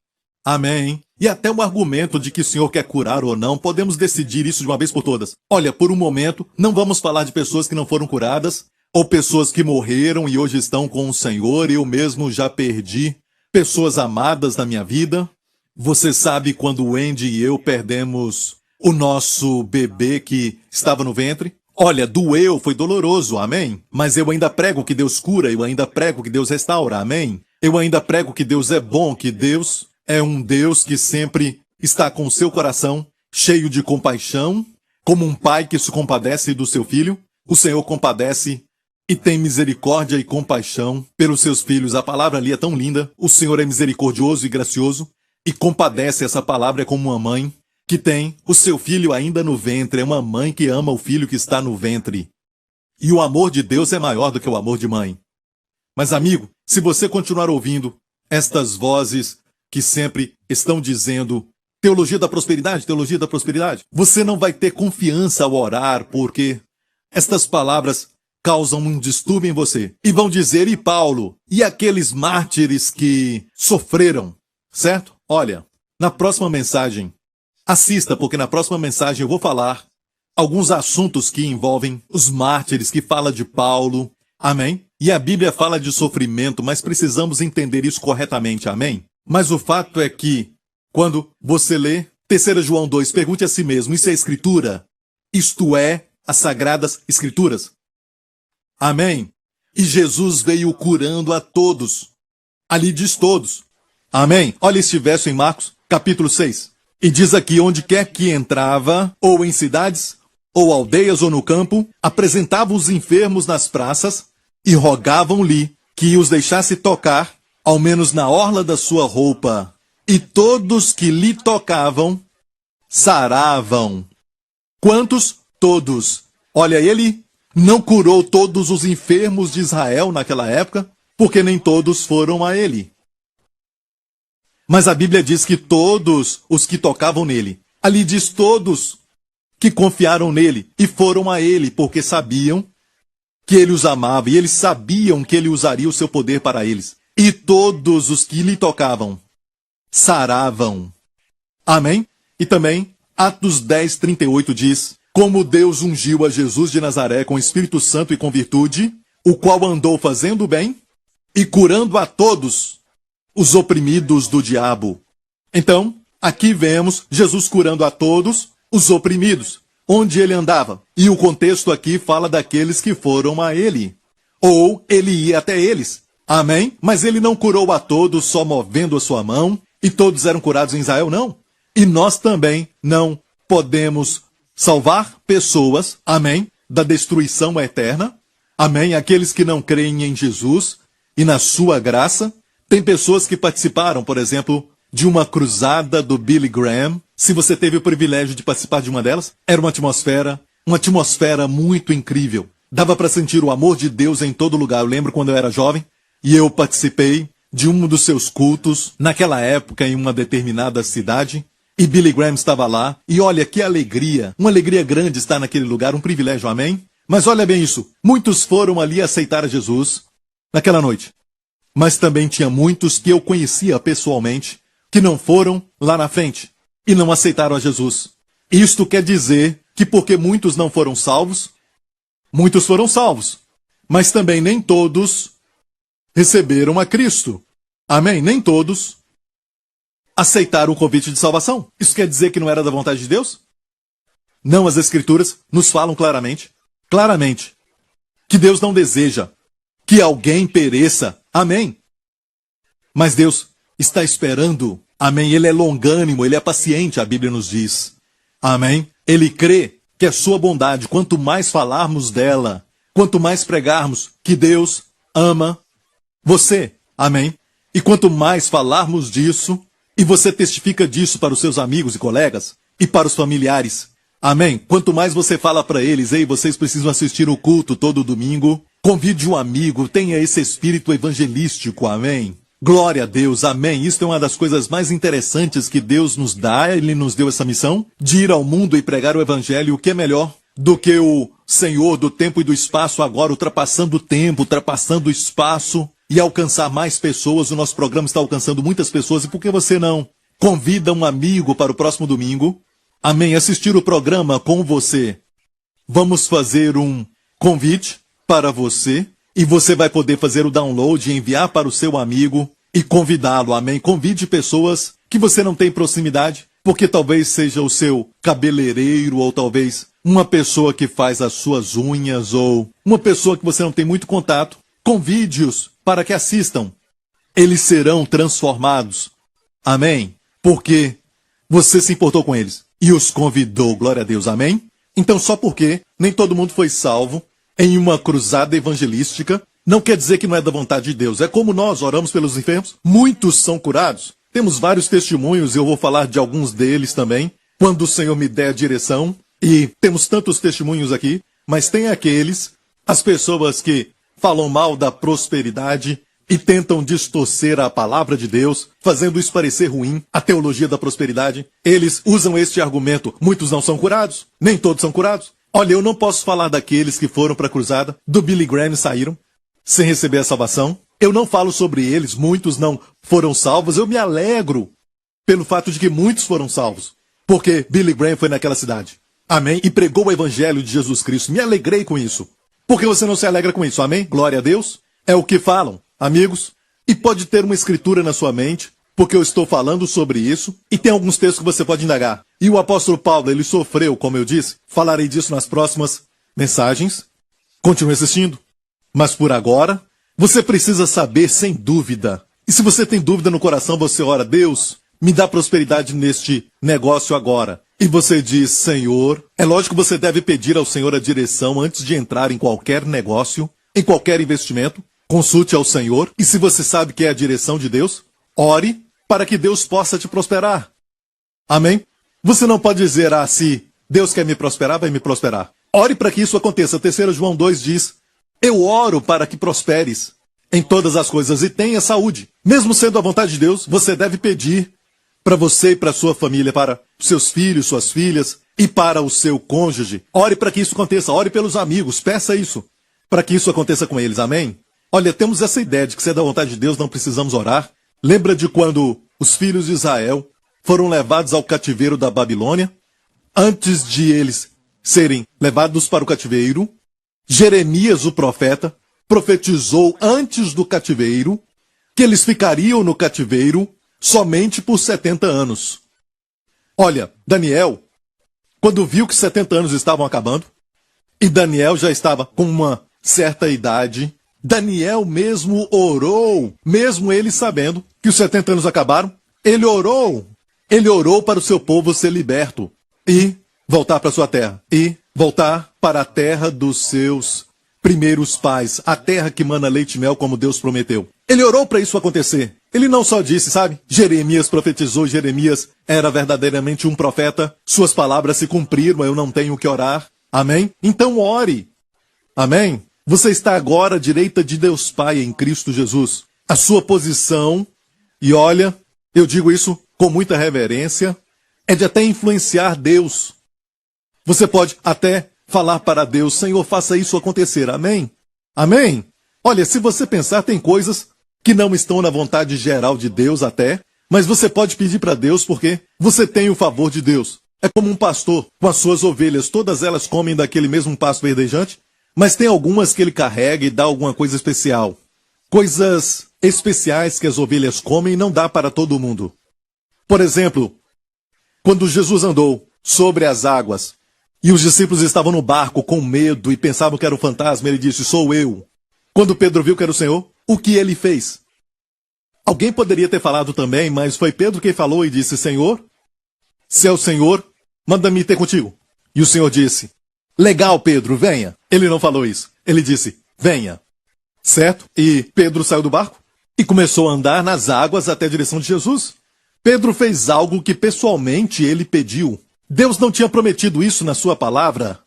Amém. E até o argumento de que o Senhor quer curar ou não, podemos decidir isso de uma vez por todas. Olha, por um momento, não vamos falar de pessoas que não foram curadas, ou pessoas que morreram e hoje estão com o Senhor. Eu mesmo já perdi pessoas amadas na minha vida. Você sabe quando o Andy e eu perdemos o nosso bebê que estava no ventre? Olha, doeu, foi doloroso, amém? Mas eu ainda prego que Deus cura, eu ainda prego que Deus restaura, amém? Eu ainda prego que Deus é bom, que Deus é um Deus que sempre está com o seu coração cheio de compaixão, como um pai que se compadece do seu filho. O Senhor compadece e tem misericórdia e compaixão pelos seus filhos. A palavra ali é tão linda. O Senhor é misericordioso e gracioso e compadece. Essa palavra é como uma mãe que tem o seu filho ainda no ventre. É uma mãe que ama o filho que está no ventre. E o amor de Deus é maior do que o amor de mãe. Mas, amigo, se você continuar ouvindo estas vozes que sempre estão dizendo teologia da prosperidade, você não vai ter confiança ao orar, porque estas palavras causam um distúrbio em você. E vão dizer, e Paulo? E aqueles mártires que sofreram? Certo? Olha, na próxima mensagem, assista, porque na próxima mensagem eu vou falar alguns assuntos que envolvem os mártires, que fala de Paulo. Amém? E a Bíblia fala de sofrimento, mas precisamos entender isso corretamente. Amém? Mas o fato é que, quando você lê 3 João 2, pergunte a si mesmo, isso é Escritura? Isto é, as Sagradas Escrituras? Amém? E Jesus veio curando a todos. Ali diz todos. Amém? Olha este verso em Marcos, capítulo 6. E diz aqui, onde quer que entrava, ou em cidades, ou aldeias, ou no campo, apresentava os enfermos nas praças e rogavam-lhe que os deixasse tocar, ao menos na orla da sua roupa. E todos que lhe tocavam, saravam. Quantos? Todos. Olha, ele não curou todos os enfermos de Israel naquela época, porque nem todos foram a ele. Mas a Bíblia diz que todos os que tocavam nele, ali diz todos que confiaram nele e foram a ele, porque sabiam que ele os amava e eles sabiam que ele usaria o seu poder para eles. E todos os que lhe tocavam saravam. Amém? E também, Atos 10, 38 diz, como Deus ungiu a Jesus de Nazaré com o Espírito Santo e com virtude, o qual andou fazendo bem e curando a todos os oprimidos do diabo. Então, aqui vemos Jesus curando a todos os oprimidos, onde ele andava. E o contexto aqui fala daqueles que foram a ele, ou ele ia até eles. Amém? Mas ele não curou a todos só movendo a sua mão, e todos eram curados em Israel, não. E nós também não podemos salvar pessoas, amém, da destruição eterna, amém, aqueles que não creem em Jesus e na sua graça. Tem pessoas que participaram, por exemplo, de uma cruzada do Billy Graham. Se você teve o privilégio de participar de uma delas, era uma atmosfera muito incrível. Dava para sentir o amor de Deus em todo lugar. Eu lembro quando eu era jovem, e eu participei de um dos seus cultos, naquela época em uma determinada cidade, e Billy Graham estava lá, e olha que alegria, uma alegria grande estar naquele lugar, um privilégio, amém? Mas olha bem isso, muitos foram ali aceitar a Jesus naquela noite, mas também tinha muitos que eu conhecia pessoalmente, que não foram lá na frente, e não aceitaram a Jesus. Isto quer dizer que porque muitos não foram salvos, muitos foram salvos, mas também nem todos receberam a Cristo. Amém? Nem todos aceitaram o convite de salvação. Isso quer dizer que não era da vontade de Deus? Não, as Escrituras nos falam claramente, que Deus não deseja que alguém pereça. Amém? Mas Deus está esperando. Amém? Ele é longânimo, ele é paciente, a Bíblia nos diz. Amém? Ele crê que a sua bondade, quanto mais falarmos dela, quanto mais pregarmos que Deus ama você, amém? E quanto mais falarmos disso, e você testifica disso para os seus amigos e colegas, e para os familiares, amém? Quanto mais você fala para eles, ei, vocês precisam assistir o culto todo domingo, convide um amigo, tenha esse espírito evangelístico, amém? Glória a Deus, amém? Isso é uma das coisas mais interessantes que Deus nos dá, Ele nos deu essa missão, de ir ao mundo e pregar o evangelho. O que é melhor do que o Senhor do tempo e do espaço agora, ultrapassando o tempo, ultrapassando o espaço e alcançar mais pessoas. O nosso programa está alcançando muitas pessoas. E por que você não convida um amigo para o próximo domingo? Amém. Assistir o programa com você. Vamos fazer um convite para você e você vai poder fazer o download e enviar para o seu amigo e convidá-lo. Amém. Convide pessoas que você não tem proximidade, porque talvez seja o seu cabeleireiro ou talvez uma pessoa que faz as suas unhas ou uma pessoa que você não tem muito contato. Convide-os para que assistam. Eles serão transformados. Amém. Porque você se importou com eles e os convidou. Glória a Deus. Amém. Então, só porque nem todo mundo foi salvo em uma cruzada evangelística, não quer dizer que não é da vontade de Deus. É como nós oramos pelos enfermos, muitos são curados. Temos vários testemunhos, eu vou falar de alguns deles também, quando o Senhor me der a direção. E temos tantos testemunhos aqui, mas tem aqueles, as pessoas que falam mal da prosperidade e tentam distorcer a palavra de Deus, fazendo isso parecer ruim, a teologia da prosperidade. Eles usam este argumento, muitos não são curados, nem todos são curados. Olha, eu não posso falar daqueles que foram para a cruzada, do Billy Graham e saíram, sem receber a salvação. Eu não falo sobre eles, muitos não foram salvos. Eu me alegro pelo fato de que muitos foram salvos, porque Billy Graham foi naquela cidade. Amém? E pregou o evangelho de Jesus Cristo. Me alegrei com isso. Por que você não se alegra com isso? Amém? Glória a Deus. É o que falam, amigos. E pode ter uma escritura na sua mente, porque eu estou falando sobre isso, e tem alguns textos que você pode indagar. E o apóstolo Paulo, ele sofreu, como eu disse. Falarei disso nas próximas mensagens. Continue assistindo. Mas por agora, você precisa saber sem dúvida. E se você tem dúvida no coração, você ora, Deus, me dá prosperidade neste negócio agora. E você diz, Senhor, é lógico que você deve pedir ao Senhor a direção antes de entrar em qualquer negócio, em qualquer investimento. Consulte ao Senhor. E se você sabe que é a direção de Deus, ore para que Deus possa te prosperar. Amém? Você não pode dizer, se Deus quer me prosperar, vai me prosperar. Ore para que isso aconteça. 3 João 2 diz, eu oro para que prosperes em todas as coisas e tenha saúde. Mesmo sendo a vontade de Deus, você deve pedir para você e para sua família, para seus filhos, suas filhas e para o seu cônjuge. Ore para que isso aconteça. Ore pelos amigos. Peça isso para que isso aconteça com eles. Amém? Olha, temos essa ideia de que se é da vontade de Deus, não precisamos orar. Lembra de quando os filhos de Israel foram levados ao cativeiro da Babilônia? Antes de eles serem levados para o cativeiro, Jeremias, o profeta, profetizou antes do cativeiro que eles ficariam no cativeiro somente por 70 anos. Olha, Daniel, quando viu que 70 anos estavam acabando, e Daniel já estava com uma certa idade, Daniel mesmo orou, mesmo ele sabendo que os 70 anos acabaram, ele orou para o seu povo ser liberto e voltar para sua terra, e voltar para a terra dos seus primeiros pais, a terra que mana leite e mel como Deus prometeu. Ele orou para isso acontecer. Ele não só disse, sabe? Jeremias profetizou, Jeremias era verdadeiramente um profeta. Suas palavras se cumpriram, eu não tenho que orar. Amém? Então ore. Amém? Você está agora à direita de Deus Pai em Cristo Jesus. A sua posição, e olha, eu digo isso com muita reverência, é de até influenciar Deus. Você pode até falar para Deus, Senhor, faça isso acontecer. Amém? Amém? Olha, se você pensar, tem coisas que não estão na vontade geral de Deus até, mas você pode pedir para Deus porque você tem o favor de Deus. É como um pastor com as suas ovelhas, todas elas comem daquele mesmo pasto verdejante, mas tem algumas que ele carrega e dá alguma coisa especial. Coisas especiais que as ovelhas comem não dá para todo mundo. Por exemplo, quando Jesus andou sobre as águas e os discípulos estavam no barco com medo e pensavam que era um fantasma, ele disse, sou eu. Quando Pedro viu que era o Senhor, o que ele fez? Alguém poderia ter falado também, mas foi Pedro quem falou e disse, Senhor, se é o Senhor, manda-me ter contigo. E o Senhor disse, legal, Pedro, venha. Ele não falou isso. Ele disse, venha. Certo? E Pedro saiu do barco e começou a andar nas águas até a direção de Jesus. Pedro fez algo que pessoalmente ele pediu. Deus não tinha prometido isso na sua palavra,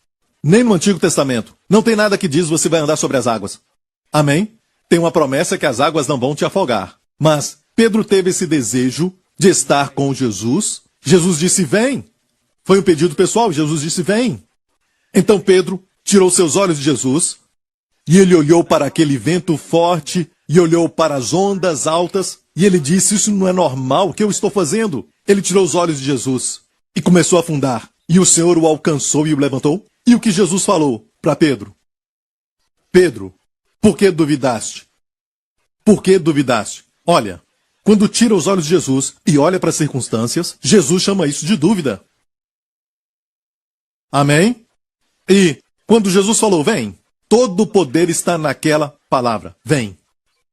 nem no Antigo Testamento. Não tem nada que diz você vai andar sobre as águas. Amém? Tem uma promessa que as águas não vão te afogar. Mas Pedro teve esse desejo de estar com Jesus. Jesus disse, vem. Foi um pedido pessoal, Jesus disse, vem. Então Pedro tirou seus olhos de Jesus, e ele olhou para aquele vento forte, e olhou para as ondas altas, e ele disse, isso não é normal, o que eu estou fazendo? Ele tirou os olhos de Jesus, e começou a afundar. E o Senhor o alcançou e o levantou. E o que Jesus falou para Pedro? Pedro, por que duvidaste? Por que duvidaste? Olha, quando tira os olhos de Jesus e olha para as circunstâncias, Jesus chama isso de dúvida. Amém? E quando Jesus falou, vem, todo o poder está naquela palavra, vem.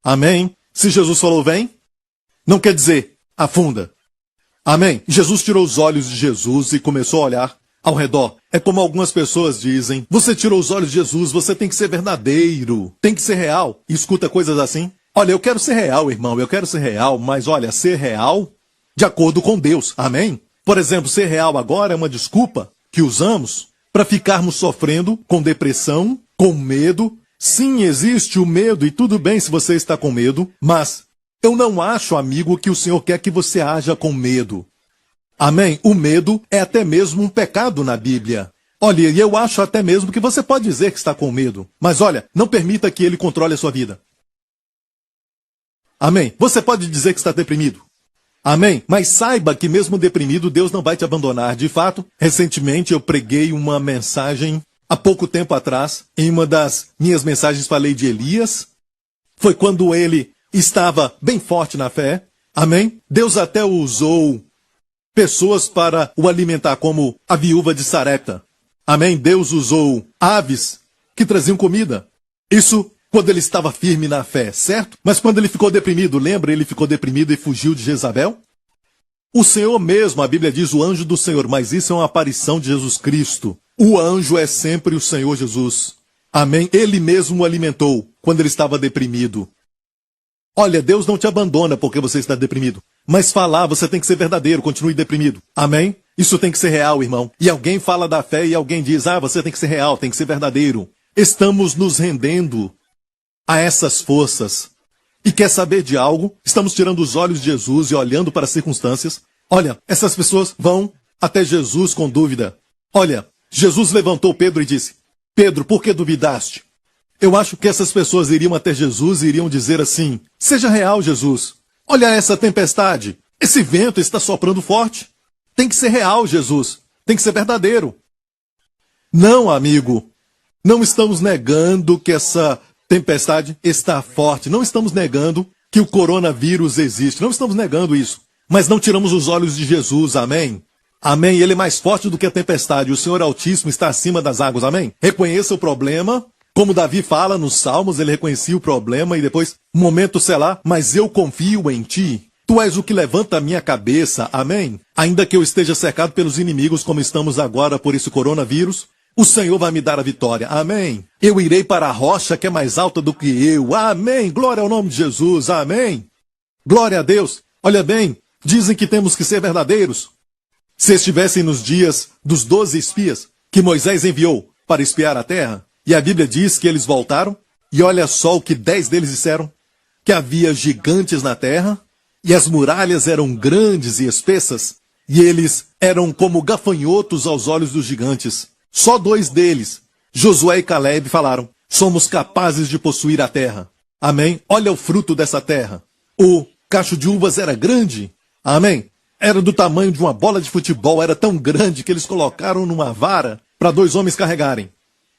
Amém? Se Jesus falou, vem, não quer dizer, afunda. Amém? Jesus tirou os olhos de Jesus e começou a olhar ao redor. É como algumas pessoas dizem, você tirou os olhos de Jesus, você tem que ser verdadeiro, tem que ser real. E escuta coisas assim. Olha, eu quero ser real, irmão, eu quero ser real, mas olha, ser real de acordo com Deus. Amém? Por exemplo, ser real agora é uma desculpa que usamos para ficarmos sofrendo com depressão, com medo. Sim, existe o medo e tudo bem se você está com medo, mas eu não acho, amigo, que o Senhor quer que você haja com medo. Amém? O medo é até mesmo um pecado na Bíblia. Olha, e eu acho até mesmo que você pode dizer que está com medo, mas olha, não permita que ele controle a sua vida. Amém? Você pode dizer que está deprimido. Amém? Mas saiba que mesmo deprimido, Deus não vai te abandonar. De fato, recentemente eu preguei uma mensagem, há pouco tempo atrás, em uma das minhas mensagens falei de Elias. Foi quando ele estava bem forte na fé. Amém? Deus até usou pessoas para o alimentar, como a viúva de Sarepta. Amém? Deus usou aves que traziam comida. Isso quando ele estava firme na fé, certo? Mas quando ele ficou deprimido, lembra? Ele ficou deprimido e fugiu de Jezabel? O Senhor mesmo, a Bíblia diz o anjo do Senhor, mas isso é uma aparição de Jesus Cristo. O anjo é sempre o Senhor Jesus. Amém? Ele mesmo o alimentou quando ele estava deprimido. Olha, Deus não te abandona porque você está deprimido. Mas falar, você tem que ser verdadeiro, continue deprimido. Amém? Isso tem que ser real, irmão. E alguém fala da fé e alguém diz, você tem que ser real, tem que ser verdadeiro. Estamos nos rendendo a essas forças. E quer saber de algo? Estamos tirando os olhos de Jesus e olhando para as circunstâncias. Olha, essas pessoas vão até Jesus com dúvida. Olha, Jesus levantou Pedro e disse, Pedro, por que duvidaste? Eu acho que essas pessoas iriam até Jesus e iriam dizer assim, seja real, Jesus. Olha essa tempestade. Esse vento está soprando forte. Tem que ser real, Jesus. Tem que ser verdadeiro. Não, amigo. Não estamos negando que essa tempestade está forte. Não estamos negando que o coronavírus existe. Não estamos negando isso. Mas não tiramos os olhos de Jesus. Amém? Amém. Ele é mais forte do que a tempestade. O Senhor Altíssimo está acima das águas. Amém? Reconheça o problema. Como Davi fala nos Salmos, ele reconhecia o problema e depois, momento selá, mas eu confio em ti. Tu és o que levanta a minha cabeça. Amém? Ainda que eu esteja cercado pelos inimigos como estamos agora por esse coronavírus, o Senhor vai me dar a vitória. Amém? Eu irei para a rocha que é mais alta do que eu. Amém? Glória ao nome de Jesus. Amém? Glória a Deus. Olha bem, dizem que temos que ser verdadeiros. Se estivessem nos dias dos 12 espias que Moisés enviou para espiar a terra, e a Bíblia diz que eles voltaram, e olha só o que 10 deles disseram, que havia gigantes na terra, e as muralhas eram grandes e espessas, e eles eram como gafanhotos aos olhos dos gigantes. Só 2 deles, Josué e Caleb, falaram, somos capazes de possuir a terra. Amém? Olha o fruto dessa terra. O cacho de uvas era grande. Amém? Era do tamanho de uma bola de futebol, era tão grande que eles colocaram numa vara para 2 homens carregarem.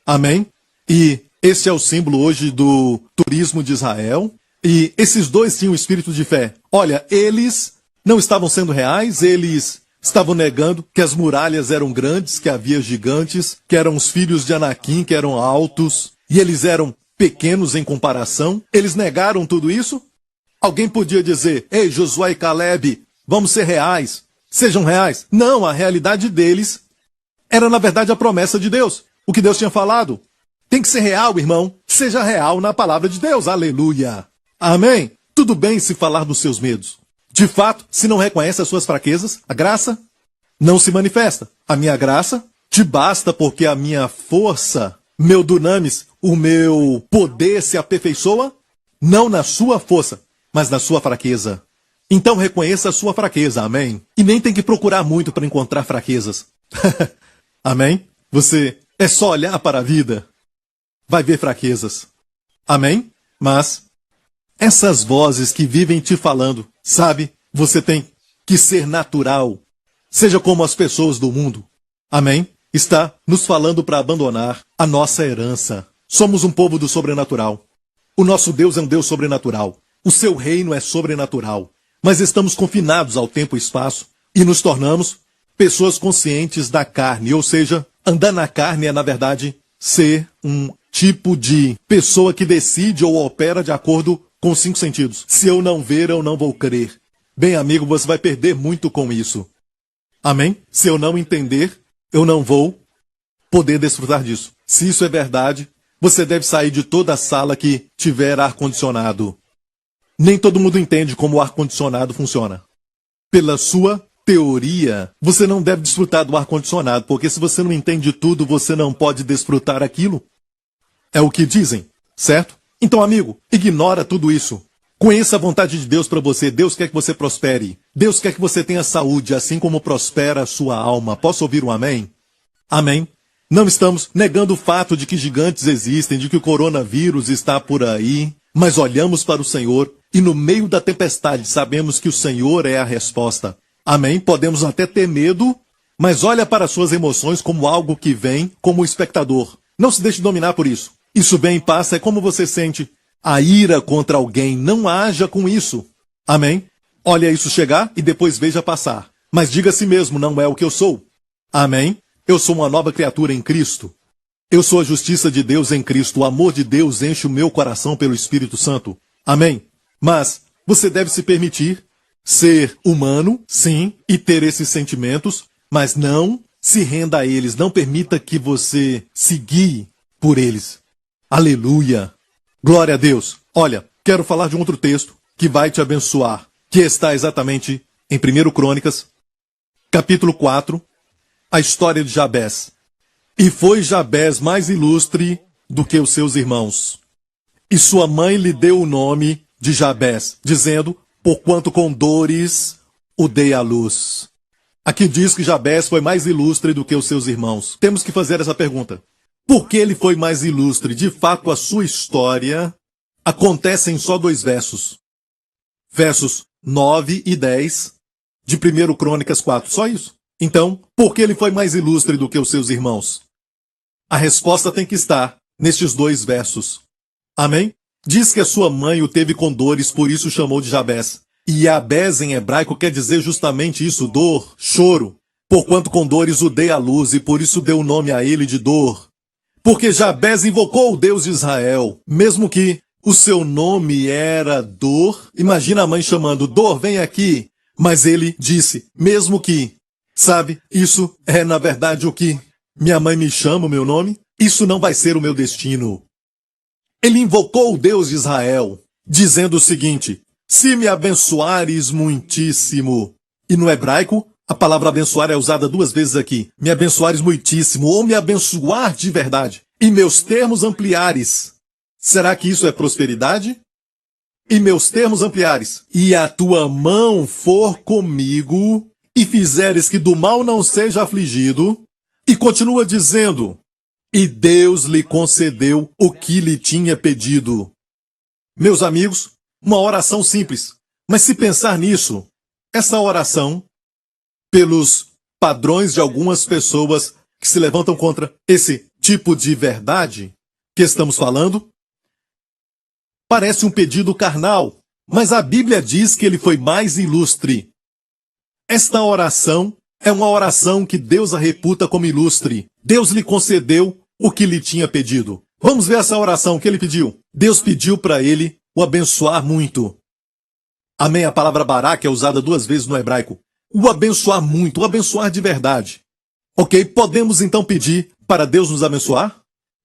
Amém? E esse é o símbolo hoje do turismo de Israel. E esses 2 tinham espírito de fé. Olha, eles não estavam sendo reais, eles estavam negando que as muralhas eram grandes, que havia gigantes, que eram os filhos de Anaquim, que eram altos, e eles eram pequenos em comparação. Eles negaram tudo isso? Alguém podia dizer, ei, Josué e Caleb, vamos ser reais, sejam reais. Não, a realidade deles era na verdade a promessa de Deus. O que Deus tinha falado. Tem que ser real, irmão. Seja real na palavra de Deus. Aleluia. Amém? Tudo bem se falar dos seus medos. De fato, se não reconhece as suas fraquezas, a graça não se manifesta. A minha graça te basta porque a minha força, meu dunamis, o meu poder se aperfeiçoa, não na sua força, mas na sua fraqueza. Então reconheça a sua fraqueza. Amém? E nem tem que procurar muito para encontrar fraquezas. Amém? Você é só olhar para a vida, vai ver fraquezas. Amém? Mas essas vozes que vivem te falando, sabe, você tem que ser natural, seja como as pessoas do mundo. Amém? Está nos falando para abandonar a nossa herança. Somos um povo do sobrenatural. O nosso Deus é um Deus sobrenatural. O seu reino é sobrenatural. Mas estamos confinados ao tempo e espaço e nos tornamos pessoas conscientes da carne. Ou seja, andar na carne é, na verdade, ser um tipo de pessoa que decide ou opera de acordo com os 5 sentidos. Se eu não ver, eu não vou crer. Bem, amigo, você vai perder muito com isso. Amém? Se eu não entender, eu não vou poder desfrutar disso. Se isso é verdade, você deve sair de toda a sala que tiver ar-condicionado. Nem todo mundo entende como o ar-condicionado funciona. Pela sua teoria, você não deve desfrutar do ar-condicionado, porque se você não entende tudo, você não pode desfrutar aquilo. É o que dizem, certo? Então, amigo, ignora tudo isso. Conheça a vontade de Deus para você. Deus quer que você prospere. Deus quer que você tenha saúde, assim como prospera a sua alma. Posso ouvir um amém? Amém. Não estamos negando o fato de que gigantes existem, de que o coronavírus está por aí, mas olhamos para o Senhor e no meio da tempestade sabemos que o Senhor é a resposta. Amém? Podemos até ter medo, mas olha para suas emoções como algo que vem como espectador. Não se deixe dominar por isso. Isso vem e passa, é como você sente a ira contra alguém. Não haja com isso. Amém? Olha isso chegar e depois veja passar. Mas diga a si mesmo, não é o que eu sou. Amém? Eu sou uma nova criatura em Cristo. Eu sou a justiça de Deus em Cristo. O amor de Deus enche o meu coração pelo Espírito Santo. Amém? Mas você deve se permitir ser humano, sim, e ter esses sentimentos, mas não se renda a eles. Não permita que você se guie por eles. Aleluia! Glória a Deus! Olha, quero falar de um outro texto que vai te abençoar, que está exatamente em 1 Crônicas, capítulo 4, a história de Jabés. E foi Jabés mais ilustre do que os seus irmãos. E sua mãe lhe deu o nome de Jabés, dizendo, porquanto com dores o dei à luz. Aqui diz que Jabés foi mais ilustre do que os seus irmãos. Temos que fazer essa pergunta. Por que ele foi mais ilustre? De fato, a sua história acontece em só 2 versos. Versos 9 e 10 de 1 Crônicas 4. Só isso. Então, por que ele foi mais ilustre do que os seus irmãos? A resposta tem que estar nestes 2 versos. Amém? Diz que a sua mãe o teve com dores, por isso chamou de Jabés. E Jabés em hebraico quer dizer justamente isso, dor, choro. Porquanto com dores o dei à luz, e por isso deu o nome a ele de dor. Porque Jabés invocou o Deus de Israel, mesmo que o seu nome era dor. Imagina a mãe chamando, dor, vem aqui. Mas ele disse, mesmo que, sabe, isso é na verdade o que minha mãe me chama, o meu nome. Isso não vai ser o meu destino. Ele invocou o Deus de Israel, dizendo o seguinte, se me abençoares muitíssimo. E no hebraico, a palavra abençoar é usada 2 vezes aqui. Me abençoares muitíssimo, ou me abençoar de verdade. E meus termos ampliares. Será que isso é prosperidade? E meus termos ampliares. E a tua mão for comigo, e fizeres que do mal não seja afligido. E continua dizendo, e Deus lhe concedeu o que lhe tinha pedido. Meus amigos, uma oração simples. Mas se pensar nisso, essa oração, pelos padrões de algumas pessoas que se levantam contra esse tipo de verdade que estamos falando, parece um pedido carnal, mas a Bíblia diz que ele foi mais ilustre. Esta oração é uma oração que Deus a reputa como ilustre. Deus lhe concedeu o que lhe tinha pedido. Vamos ver essa oração que ele pediu. Deus pediu para ele o abençoar muito. Amém, a palavra barak é usada 2 vezes no hebraico. O abençoar muito, o abençoar de verdade. Ok, podemos então pedir para Deus nos abençoar?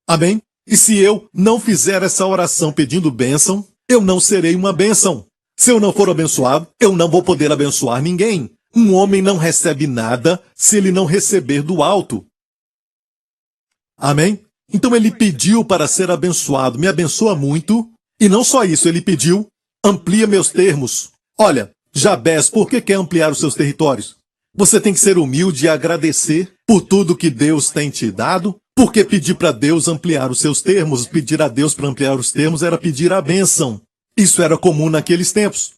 Amém? E se eu não fizer essa oração pedindo bênção, eu não serei uma bênção. Se eu não for abençoado, eu não vou poder abençoar ninguém. Um homem não recebe nada se ele não receber do alto. Amém? Então ele pediu para ser abençoado, me abençoa muito. E não só isso, ele pediu, amplia meus termos. Olha, Jabés, por que quer ampliar os seus territórios? Você tem que ser humilde e agradecer por tudo que Deus tem te dado, Porque pedir para Deus ampliar os seus termos, pedir a Deus para ampliar os termos era pedir a bênção. Isso era comum naqueles tempos.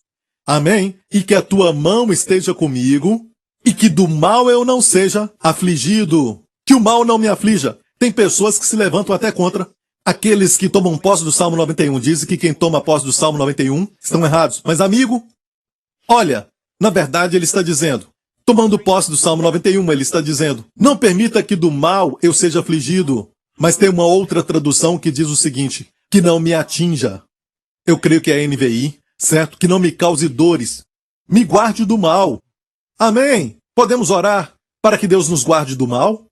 Amém? E que a tua mão esteja comigo, e que do mal eu não seja afligido. Que o mal não me aflija. Tem pessoas que se levantam até contra. Aqueles que tomam posse do Salmo 91 dizem que quem toma posse do Salmo 91 estão errados. Mas amigo, olha, na verdade ele está dizendo, tomando posse do Salmo 91, ele está dizendo, não permita que do mal eu seja afligido. Mas tem uma outra tradução que diz o seguinte, que não me atinja. Eu creio que é a NVI, certo? Que não me cause dores. Me guarde do mal. Amém? Podemos orar para que Deus nos guarde do mal?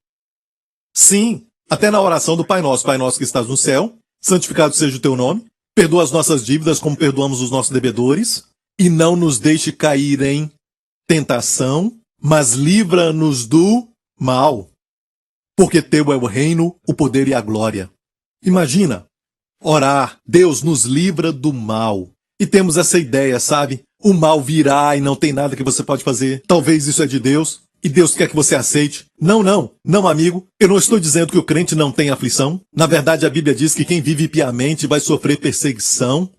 Sim, até na oração do Pai Nosso que estás no céu, santificado seja o teu nome, perdoa as nossas dívidas como perdoamos os nossos devedores, e não nos deixe cair em tentação, mas livra-nos do mal. Porque teu é o reino, o poder e a glória. Imagina, orar, Deus nos livra do mal. E temos essa ideia, sabe? O mal virá e não tem nada que você pode fazer. Talvez isso é de Deus. E Deus quer que você aceite. Não, amigo. Eu não estou dizendo que o crente não tem aflição. Na verdade, a Bíblia diz que quem vive piamente vai sofrer perseguição.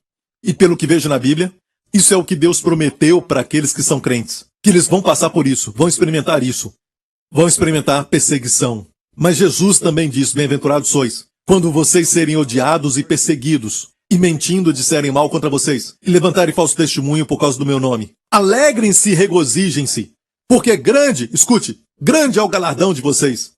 E pelo que vejo na Bíblia, isso é o que Deus prometeu para aqueles que são crentes. Que eles vão passar por isso, vão experimentar isso. Vão experimentar perseguição. Mas Jesus também diz, bem-aventurados sois, quando vocês serem odiados e perseguidos, e mentindo disserem mal contra vocês, e levantarem falso testemunho por causa do meu nome. Alegrem-se e regozijem-se. Porque grande, escute, grande é o galardão de vocês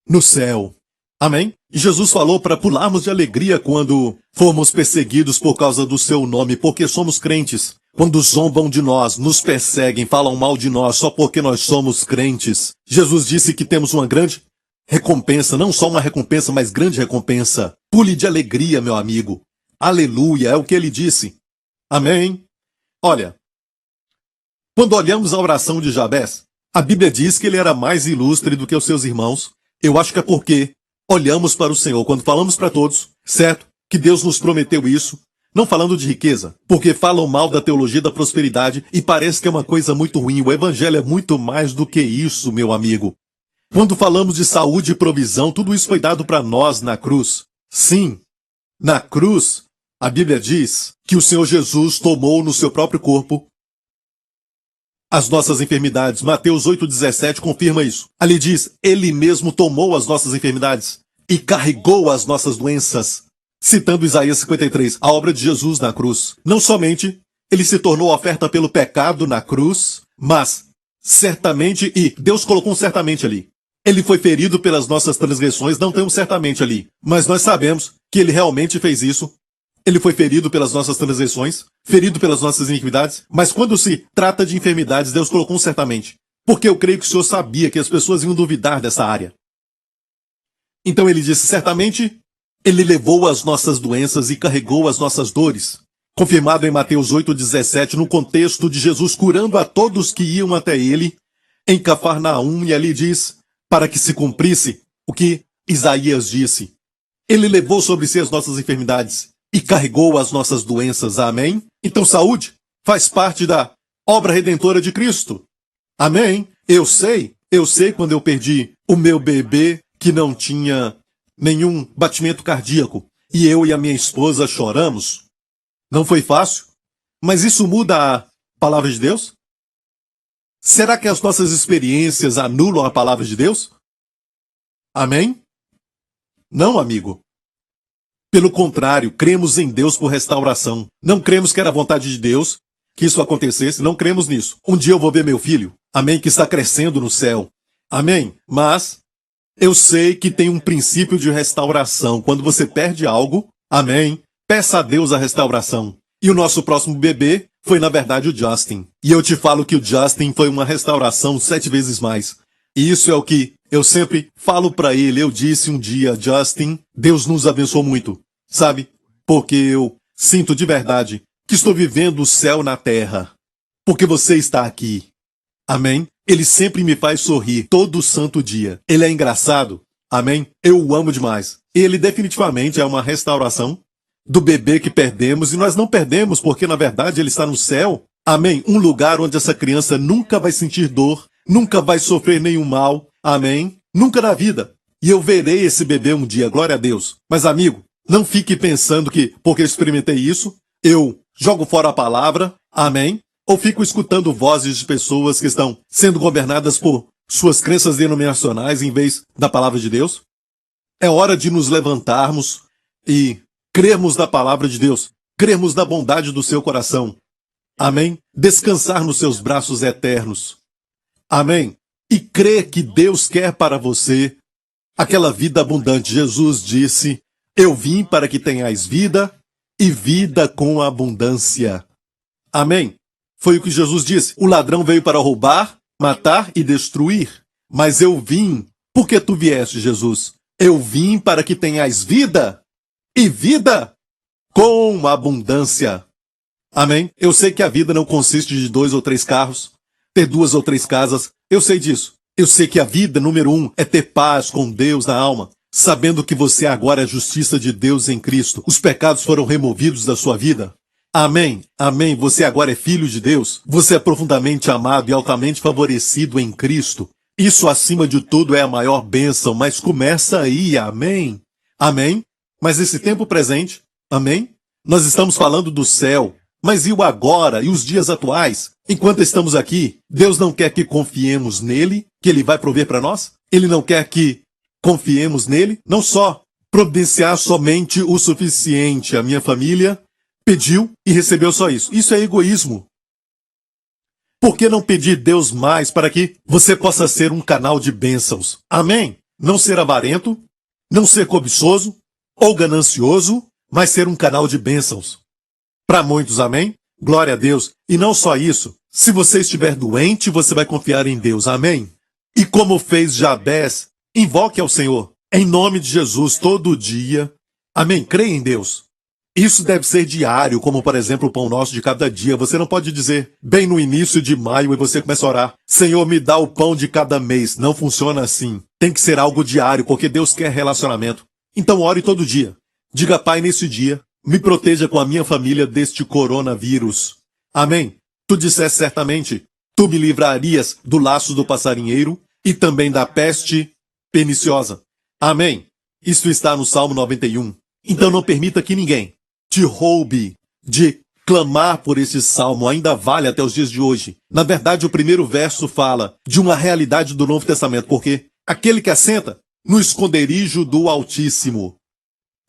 no céu. Amém? E Jesus falou para pularmos de alegria quando formos perseguidos por causa do seu nome, porque somos crentes. Quando zombam de nós, nos perseguem, falam mal de nós só porque nós somos crentes. Jesus disse que temos uma grande recompensa, não só uma recompensa, mas grande recompensa. Pule de alegria, meu amigo. Aleluia, é o que ele disse. Amém? Olha, quando olhamos a oração de Jabez, a Bíblia diz que ele era mais ilustre do que os seus irmãos. Eu acho que é porque olhamos para o Senhor, quando falamos para todos, certo? Que Deus nos prometeu isso, não falando de riqueza, porque falam mal da teologia da prosperidade e parece que é uma coisa muito ruim. O evangelho é muito mais do que isso, meu amigo. Quando falamos de saúde e provisão, tudo isso foi dado para nós na cruz. Sim, na cruz, a Bíblia diz que o Senhor Jesus tomou no seu próprio corpo as nossas enfermidades. Mateus 8,17 confirma isso. Ali diz, ele mesmo tomou as nossas enfermidades e carregou as nossas doenças. Citando Isaías 53, a obra de Jesus na cruz. Não somente ele se tornou oferta pelo pecado na cruz, mas certamente, e Deus colocou um certamente ali. Ele foi ferido pelas nossas transgressões, não tem um certamente ali. Mas nós sabemos que ele realmente fez isso. Ele foi ferido pelas nossas transgressões, ferido pelas nossas iniquidades, mas quando se trata de enfermidades, Deus colocou um certamente. Porque eu creio que o Senhor sabia que as pessoas iam duvidar dessa área. Então ele disse, certamente, ele levou as nossas doenças e carregou as nossas dores. Confirmado em Mateus 8,17, no contexto de Jesus curando a todos que iam até ele, em Cafarnaum, e ali diz, para que se cumprisse o que Isaías disse. Ele levou sobre si as nossas enfermidades e carregou as nossas doenças. Amém? Então saúde faz parte da obra redentora de Cristo. Amém? Eu sei quando eu perdi o meu bebê que não tinha nenhum batimento cardíaco e eu e a minha esposa choramos. Não foi fácil, mas isso muda a palavra de Deus? Será que as nossas experiências anulam a palavra de Deus? Amém? Não, amigo. Pelo contrário, cremos em Deus por restauração. Não cremos que era a vontade de Deus que isso acontecesse, não cremos nisso. Um dia eu vou ver meu filho, amém, que está crescendo no céu. Amém? Mas eu sei que tem um princípio de restauração. Quando você perde algo, amém, peça a Deus a restauração. E o nosso próximo bebê foi, na verdade, o Justin. E eu te falo que o Justin foi uma restauração 7 vezes mais. E isso é o que eu sempre falo para ele. Eu disse um dia, Justin, Deus nos abençoou muito, sabe? Porque eu sinto de verdade que estou vivendo o céu na terra. Porque você está aqui. Amém? Ele sempre me faz sorrir todo santo dia. Ele é engraçado. Amém? Eu o amo demais. Ele definitivamente é uma restauração do bebê que perdemos. E nós não perdemos porque, na verdade, ele está no céu. Amém? Um lugar onde essa criança nunca vai sentir dor, nunca vai sofrer nenhum mal. Amém? Nunca na vida. e eu verei esse bebê um dia, glória a Deus. Mas amigo, não fique pensando que, porque eu experimentei isso, eu jogo fora a palavra, amém? Ou fico escutando vozes de pessoas que estão sendo governadas por suas crenças denominacionais em vez da palavra de Deus? É hora de nos levantarmos e crermos na palavra de Deus, crermos na bondade do seu coração. Amém? Descansar nos seus braços eternos. Amém? E crer que Deus quer para você aquela vida abundante. Jesus disse, eu vim para que tenhais vida e vida com abundância. Amém? Foi o que Jesus disse. O ladrão veio para roubar, matar e destruir. Mas eu vim, porque tu vieste, Jesus. Eu vim para que tenhais vida e vida com abundância. Amém? Eu sei que a vida não consiste de 2 ou 3 carros, ter 2 ou 3 casas. Eu sei disso. Eu sei que a vida, número 1, é ter paz com Deus na alma, sabendo que você agora é a justiça de Deus em Cristo. Os pecados foram removidos da sua vida. Amém, amém. Você agora é filho de Deus. Você é profundamente amado e altamente favorecido em Cristo. Isso, acima de tudo, é a maior bênção, mas começa aí, amém? Amém? Mas esse tempo presente, amém? Nós estamos falando do céu, mas e o agora e os dias atuais? Enquanto estamos aqui, Deus não quer que confiemos nele, que ele vai prover para nós? Ele não quer que confiemos nele? Não só providenciar somente o suficiente. A minha família pediu e recebeu só isso. Isso é egoísmo. Por que não pedir Deus mais para que você possa ser um canal de bênçãos? Amém? Não ser avarento, não ser cobiçoso ou ganancioso, mas ser um canal de bênçãos. Para muitos, amém? Glória a Deus. E não só isso. Se você estiver doente, você vai confiar em Deus. Amém? E como fez Jabés, invoque ao Senhor. Em nome de Jesus, todo dia. Amém? Creia em Deus. Isso deve ser diário, como por exemplo o pão nosso de cada dia. Você não pode dizer, bem no início de maio, e você começa a orar, Senhor, me dá o pão de cada mês. Não funciona assim. Tem que ser algo diário, porque Deus quer relacionamento. Então ore todo dia. Diga, Pai, nesse dia, me proteja com a minha família deste coronavírus. Amém? Tu disseste certamente, tu me livrarias do laço do passarinheiro e também da peste perniciosa. Amém? Isso está no Salmo 91. Então não permita que ninguém te roube de clamar por esse salmo. Ainda vale até os dias de hoje. Na verdade, o primeiro verso fala de uma realidade do Novo Testamento, porque aquele que assenta no esconderijo do Altíssimo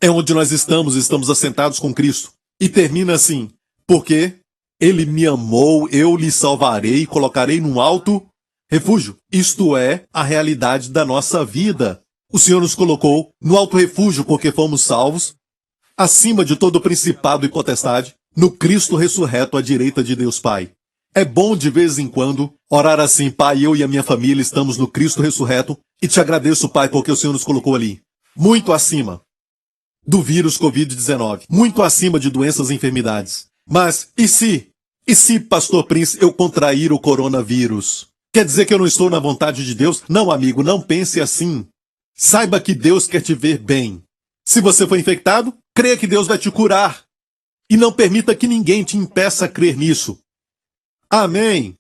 é onde nós estamos assentados com Cristo. E termina assim, porque ele me amou, eu lhe salvarei e colocarei num alto refúgio. Isto é a realidade da nossa vida. O Senhor nos colocou no alto refúgio porque fomos salvos, acima de todo principado e potestade, no Cristo ressurreto à direita de Deus Pai. É bom de vez em quando orar assim, Pai, eu e a minha família estamos no Cristo ressurreto e te agradeço, Pai, porque o Senhor nos colocou ali, muito acima do vírus Covid-19, muito acima de doenças e enfermidades. Mas, e se, Pastor Prince, eu contrair o coronavírus? Quer dizer que eu não estou na vontade de Deus? Não, amigo, não pense assim. Saiba que Deus quer te ver bem. Se você for infectado, creia que Deus vai te curar. E não permita que ninguém te impeça a crer nisso. Amém.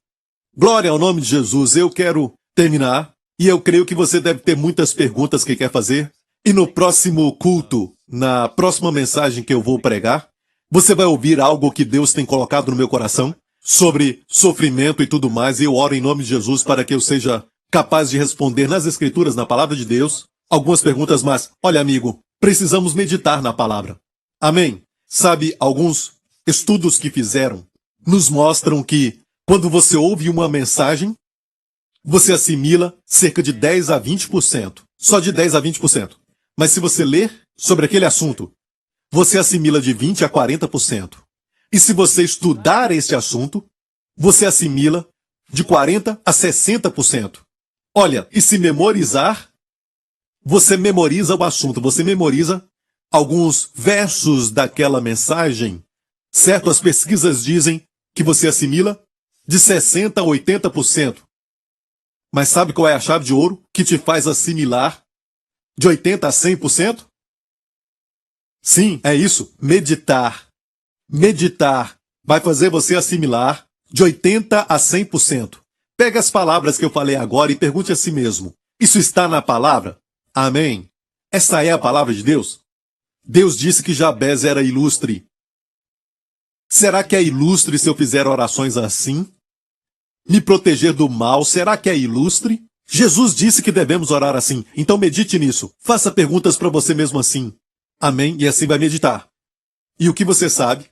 Glória ao nome de Jesus. Eu quero terminar. E eu creio que você deve ter muitas perguntas que quer fazer. E no próximo culto, na próxima mensagem que eu vou pregar, você vai ouvir algo que Deus tem colocado no meu coração sobre sofrimento e tudo mais. E eu oro em nome de Jesus para que eu seja capaz de responder nas Escrituras, na Palavra de Deus, algumas perguntas, mas, olha amigo, precisamos meditar na Palavra. Amém? Sabe, alguns estudos que fizeram nos mostram que, quando você ouve uma mensagem, você assimila cerca de 10 a 20%. Só de 10 a 20%. Mas se você ler sobre aquele assunto, você assimila de 20 a 40%. E se você estudar esse assunto, você assimila de 40 a 60%. Olha, e se memorizar, você memoriza o assunto, você memoriza alguns versos daquela mensagem. Certo? As pesquisas dizem que você assimila de 60% a 80%. Mas sabe qual é a chave de ouro que te faz assimilar de 80% a 100%? Sim, é isso. Meditar. Meditar vai fazer você assimilar de 80% a 100%. Pega as palavras que eu falei agora e pergunte a si mesmo. Isso está na palavra? Amém. Essa é a palavra de Deus. Deus disse que Jabez era ilustre. Será que é ilustre se eu fizer orações assim? Me proteger do mal, será que é ilustre? Jesus disse que devemos orar assim, então medite nisso. Faça perguntas para você mesmo assim. Amém? E assim vai meditar. E o que você sabe?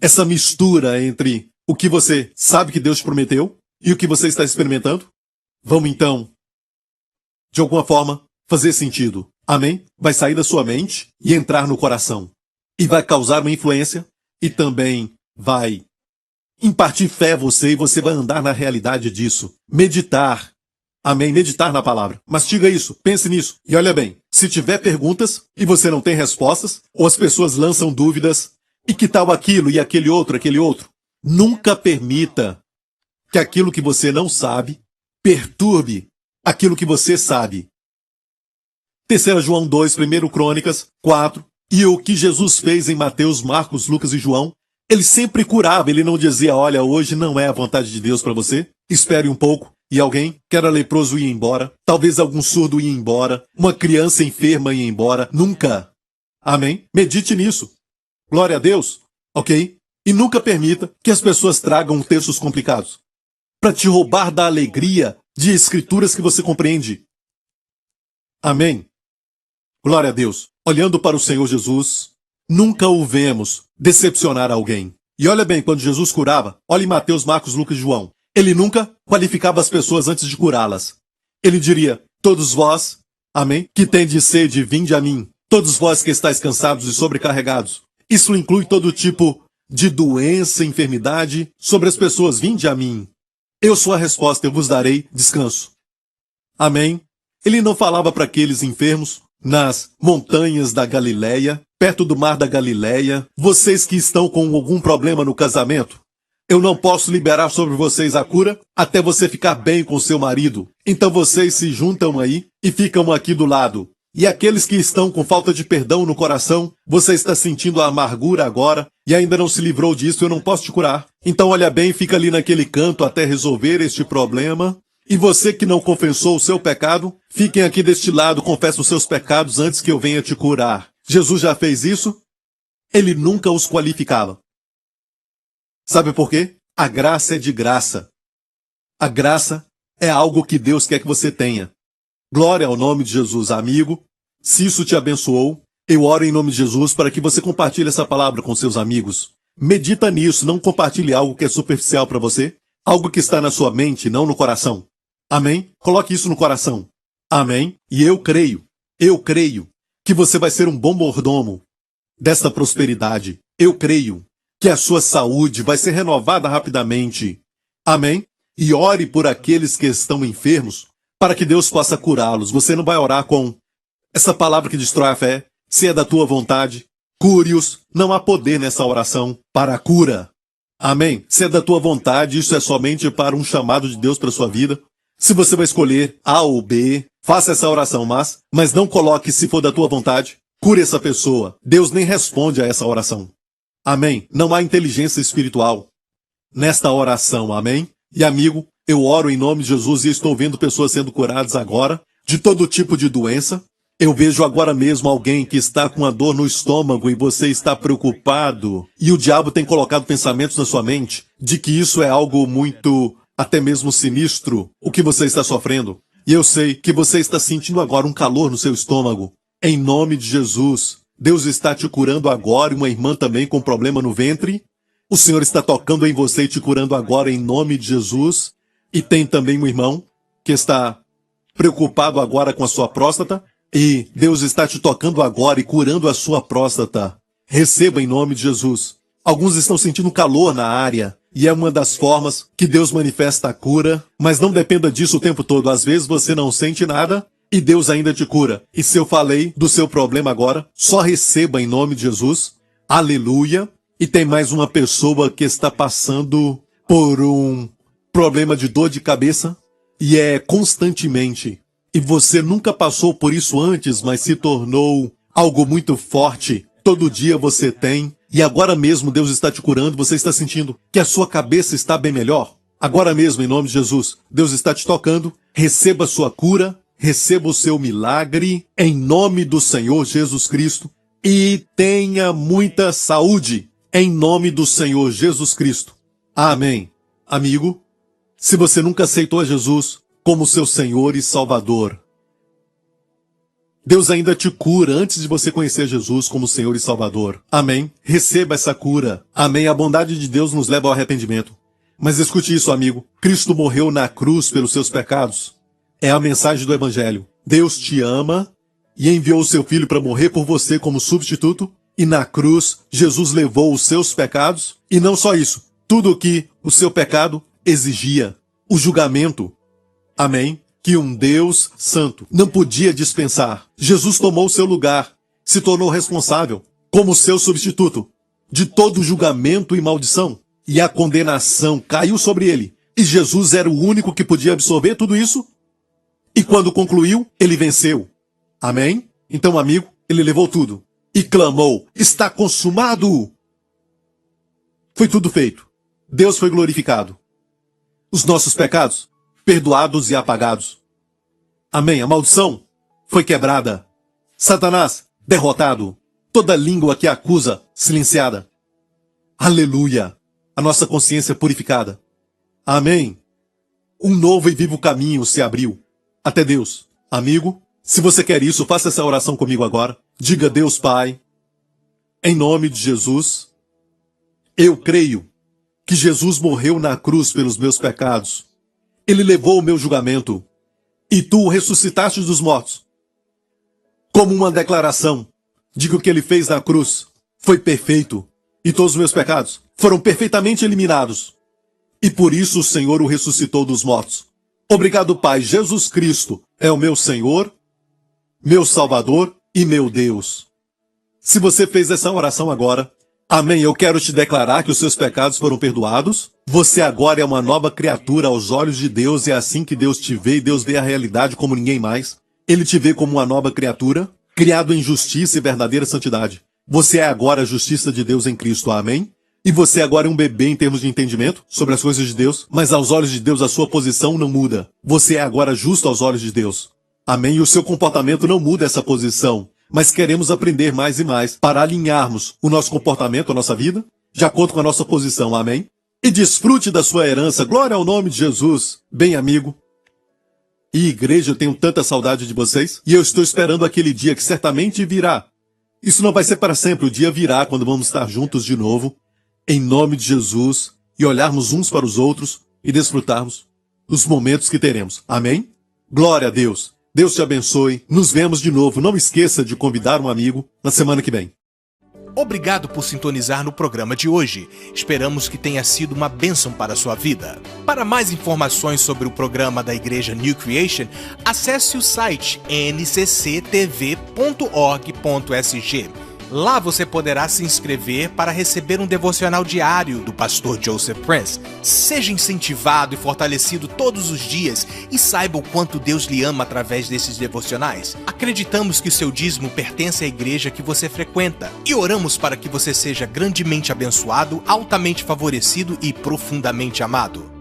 Essa mistura entre o que você sabe que Deus te prometeu e o que você está experimentando? Vamos então, de alguma forma, fazer sentido. Amém? Vai sair da sua mente e entrar no coração. E vai causar uma influência e também vai impartir fé a você e você vai andar na realidade disso. Meditar. Amém? Meditar na palavra. Mastiga isso, pense nisso. E olha bem, se tiver perguntas e você não tem respostas, ou as pessoas lançam dúvidas, e que tal aquilo e aquele outro, nunca permita que aquilo que você não sabe perturbe aquilo que você sabe. 3 João 2, 1 Crônicas 4, e o que Jesus fez em Mateus, Marcos, Lucas e João, ele sempre curava, ele não dizia, olha, hoje não é a vontade de Deus para você, espere um pouco, e alguém que era leproso ia embora, talvez algum surdo ia embora, uma criança enferma ia embora, nunca. Amém? Medite nisso. Glória a Deus, ok? E nunca permita que as pessoas tragam textos complicados para te roubar da alegria de escrituras que você compreende. Amém? Glória a Deus. Olhando para o Senhor Jesus, nunca o vemos decepcionar alguém. E olha bem, quando Jesus curava, olha em Mateus, Marcos, Lucas e João, ele nunca qualificava as pessoas antes de curá-las. Ele diria, todos vós, amém, que tendes sede, vinde a mim. Todos vós que estáis cansados e sobrecarregados. Isso inclui todo tipo de doença, enfermidade sobre as pessoas. Vinde a mim. Eu sou a resposta, eu vos darei descanso. Amém? Ele não falava para aqueles enfermos nas montanhas da Galileia, perto do mar da Galileia, vocês que estão com algum problema no casamento, eu não posso liberar sobre vocês a cura até você ficar bem com seu marido. Então vocês se juntam aí e ficam aqui do lado. E aqueles que estão com falta de perdão no coração, você está sentindo a amargura agora e ainda não se livrou disso, eu não posso te curar. Então olha bem, fica ali naquele canto até resolver este problema. E você que não confessou o seu pecado, fiquem aqui deste lado, confessa os seus pecados antes que eu venha te curar. Jesus já fez isso? Ele nunca os qualificava. Sabe por quê? A graça é de graça. A graça é algo que Deus quer que você tenha. Glória ao nome de Jesus, amigo. Se isso te abençoou, eu oro em nome de Jesus para que você compartilhe essa palavra com seus amigos. Medita nisso, não compartilhe algo que é superficial para você, algo que está na sua mente, não no coração. Amém? Coloque isso no coração. Amém? E eu creio que você vai ser um bom mordomo desta prosperidade. Eu creio que a sua saúde vai ser renovada rapidamente. Amém? E ore por aqueles que estão enfermos, para que Deus possa curá-los. Você não vai orar com essa palavra que destrói a fé. Se é da tua vontade, cure-os. Não há poder nessa oração para a cura. Amém? Se é da tua vontade, isso é somente para um chamado de Deus para a sua vida. Se você vai escolher A ou B, faça essa oração, mas não coloque se for da tua vontade. Cure essa pessoa. Deus nem responde a essa oração. Amém? Não há inteligência espiritual nesta oração. Amém? E amigo, eu oro em nome de Jesus e estou vendo pessoas sendo curadas agora de todo tipo de doença. Eu vejo agora mesmo alguém que está com a dor no estômago e você está preocupado. E o diabo tem colocado pensamentos na sua mente de que isso é algo muito, até mesmo sinistro, o que você está sofrendo. E eu sei que você está sentindo agora um calor no seu estômago. Em nome de Jesus, Deus está te curando agora e uma irmã também com problema no ventre. O Senhor está tocando em você e te curando agora em nome de Jesus. E tem também um irmão que está preocupado agora com a sua próstata. E Deus está te tocando agora e curando a sua próstata. Receba em nome de Jesus. Alguns estão sentindo calor na área. E é uma das formas que Deus manifesta a cura. Mas não dependa disso o tempo todo. Às vezes você não sente nada e Deus ainda te cura. E se eu falei do seu problema agora, só receba em nome de Jesus. Aleluia. E tem mais uma pessoa que está passando por um problema de dor de cabeça. E é constantemente. E você nunca passou por isso antes, mas se tornou algo muito forte. Todo dia você tem. E agora mesmo Deus está te curando. Você está sentindo que a sua cabeça está bem melhor. Agora mesmo, em nome de Jesus, Deus está te tocando. Receba a sua cura. receba o seu milagre em nome do Senhor Jesus Cristo e tenha muita saúde em nome do Senhor Jesus Cristo. Amém. Amigo, se você nunca aceitou a Jesus como seu Senhor e Salvador, Deus ainda te cura antes de você conhecer Jesus como Senhor e Salvador. Amém. Receba essa cura. Amém. A bondade de Deus nos leva ao arrependimento. Mas escute isso, amigo. Cristo morreu na cruz pelos seus pecados. É a mensagem do Evangelho. Deus te ama e enviou o seu Filho para morrer por você como substituto. E na cruz, Jesus levou os seus pecados. E não só isso. Tudo o que o seu pecado exigia. O julgamento. Amém. Que um Deus santo não podia dispensar. Jesus tomou o seu lugar, se tornou responsável, como seu substituto, de todo julgamento e maldição. E a condenação caiu sobre ele. E Jesus era o único que podia absorver tudo isso. E quando concluiu, ele venceu. Amém? Então, amigo, ele levou tudo. E clamou, está consumado! Foi tudo feito. Deus foi glorificado. Os nossos pecados perdoados e apagados. Amém. A maldição foi quebrada. Satanás derrotado. Toda língua que acusa silenciada. Aleluia. A nossa consciência purificada. Amém. Um novo e vivo caminho se abriu até Deus. Amigo, se você quer isso, faça essa oração comigo agora. Diga: Deus Pai, em nome de Jesus, eu creio que Jesus morreu na cruz pelos meus pecados. Ele levou o meu julgamento. E tu o ressuscitaste dos mortos. Como uma declaração de que o que ele fez na cruz foi perfeito. E todos os meus pecados foram perfeitamente eliminados. E por isso o Senhor o ressuscitou dos mortos. Obrigado, Pai. Jesus Cristo é o meu Senhor, meu Salvador e meu Deus. Se você fez essa oração agora, amém, eu quero te declarar que os seus pecados foram perdoados. Você agora é uma nova criatura aos olhos de Deus. É assim que Deus te vê, e Deus vê a realidade como ninguém mais. Ele te vê como uma nova criatura, criado em justiça e verdadeira santidade. Você é agora a justiça de Deus em Cristo, amém? E você agora é um bebê em termos de entendimento sobre as coisas de Deus, mas aos olhos de Deus a sua posição não muda. Você é agora justo aos olhos de Deus, amém? E o seu comportamento não muda essa posição. Mas queremos aprender mais e mais para alinharmos o nosso comportamento, a nossa vida, de acordo com a nossa posição, amém? E desfrute da sua herança, glória ao nome de Jesus. Bem, amigo e igreja, eu tenho tanta saudade de vocês, e eu estou esperando aquele dia que certamente virá. Isso não vai ser para sempre, o dia virá quando vamos estar juntos de novo, em nome de Jesus, e olharmos uns para os outros e desfrutarmos dos momentos que teremos, amém? Glória a Deus. Deus te abençoe. Nos vemos de novo. Não esqueça de convidar um amigo na semana que vem. Obrigado por sintonizar no programa de hoje. Esperamos que tenha sido uma bênção para a sua vida. Para mais informações sobre o programa da Igreja New Creation, acesse o site ncctv.org.sg. Lá você poderá se inscrever para receber um devocional diário do pastor Joseph Prince. Seja incentivado e fortalecido todos os dias e saiba o quanto Deus lhe ama através desses devocionais. Acreditamos que o seu dízimo pertence à igreja que você frequenta e oramos para que você seja grandemente abençoado, altamente favorecido e profundamente amado.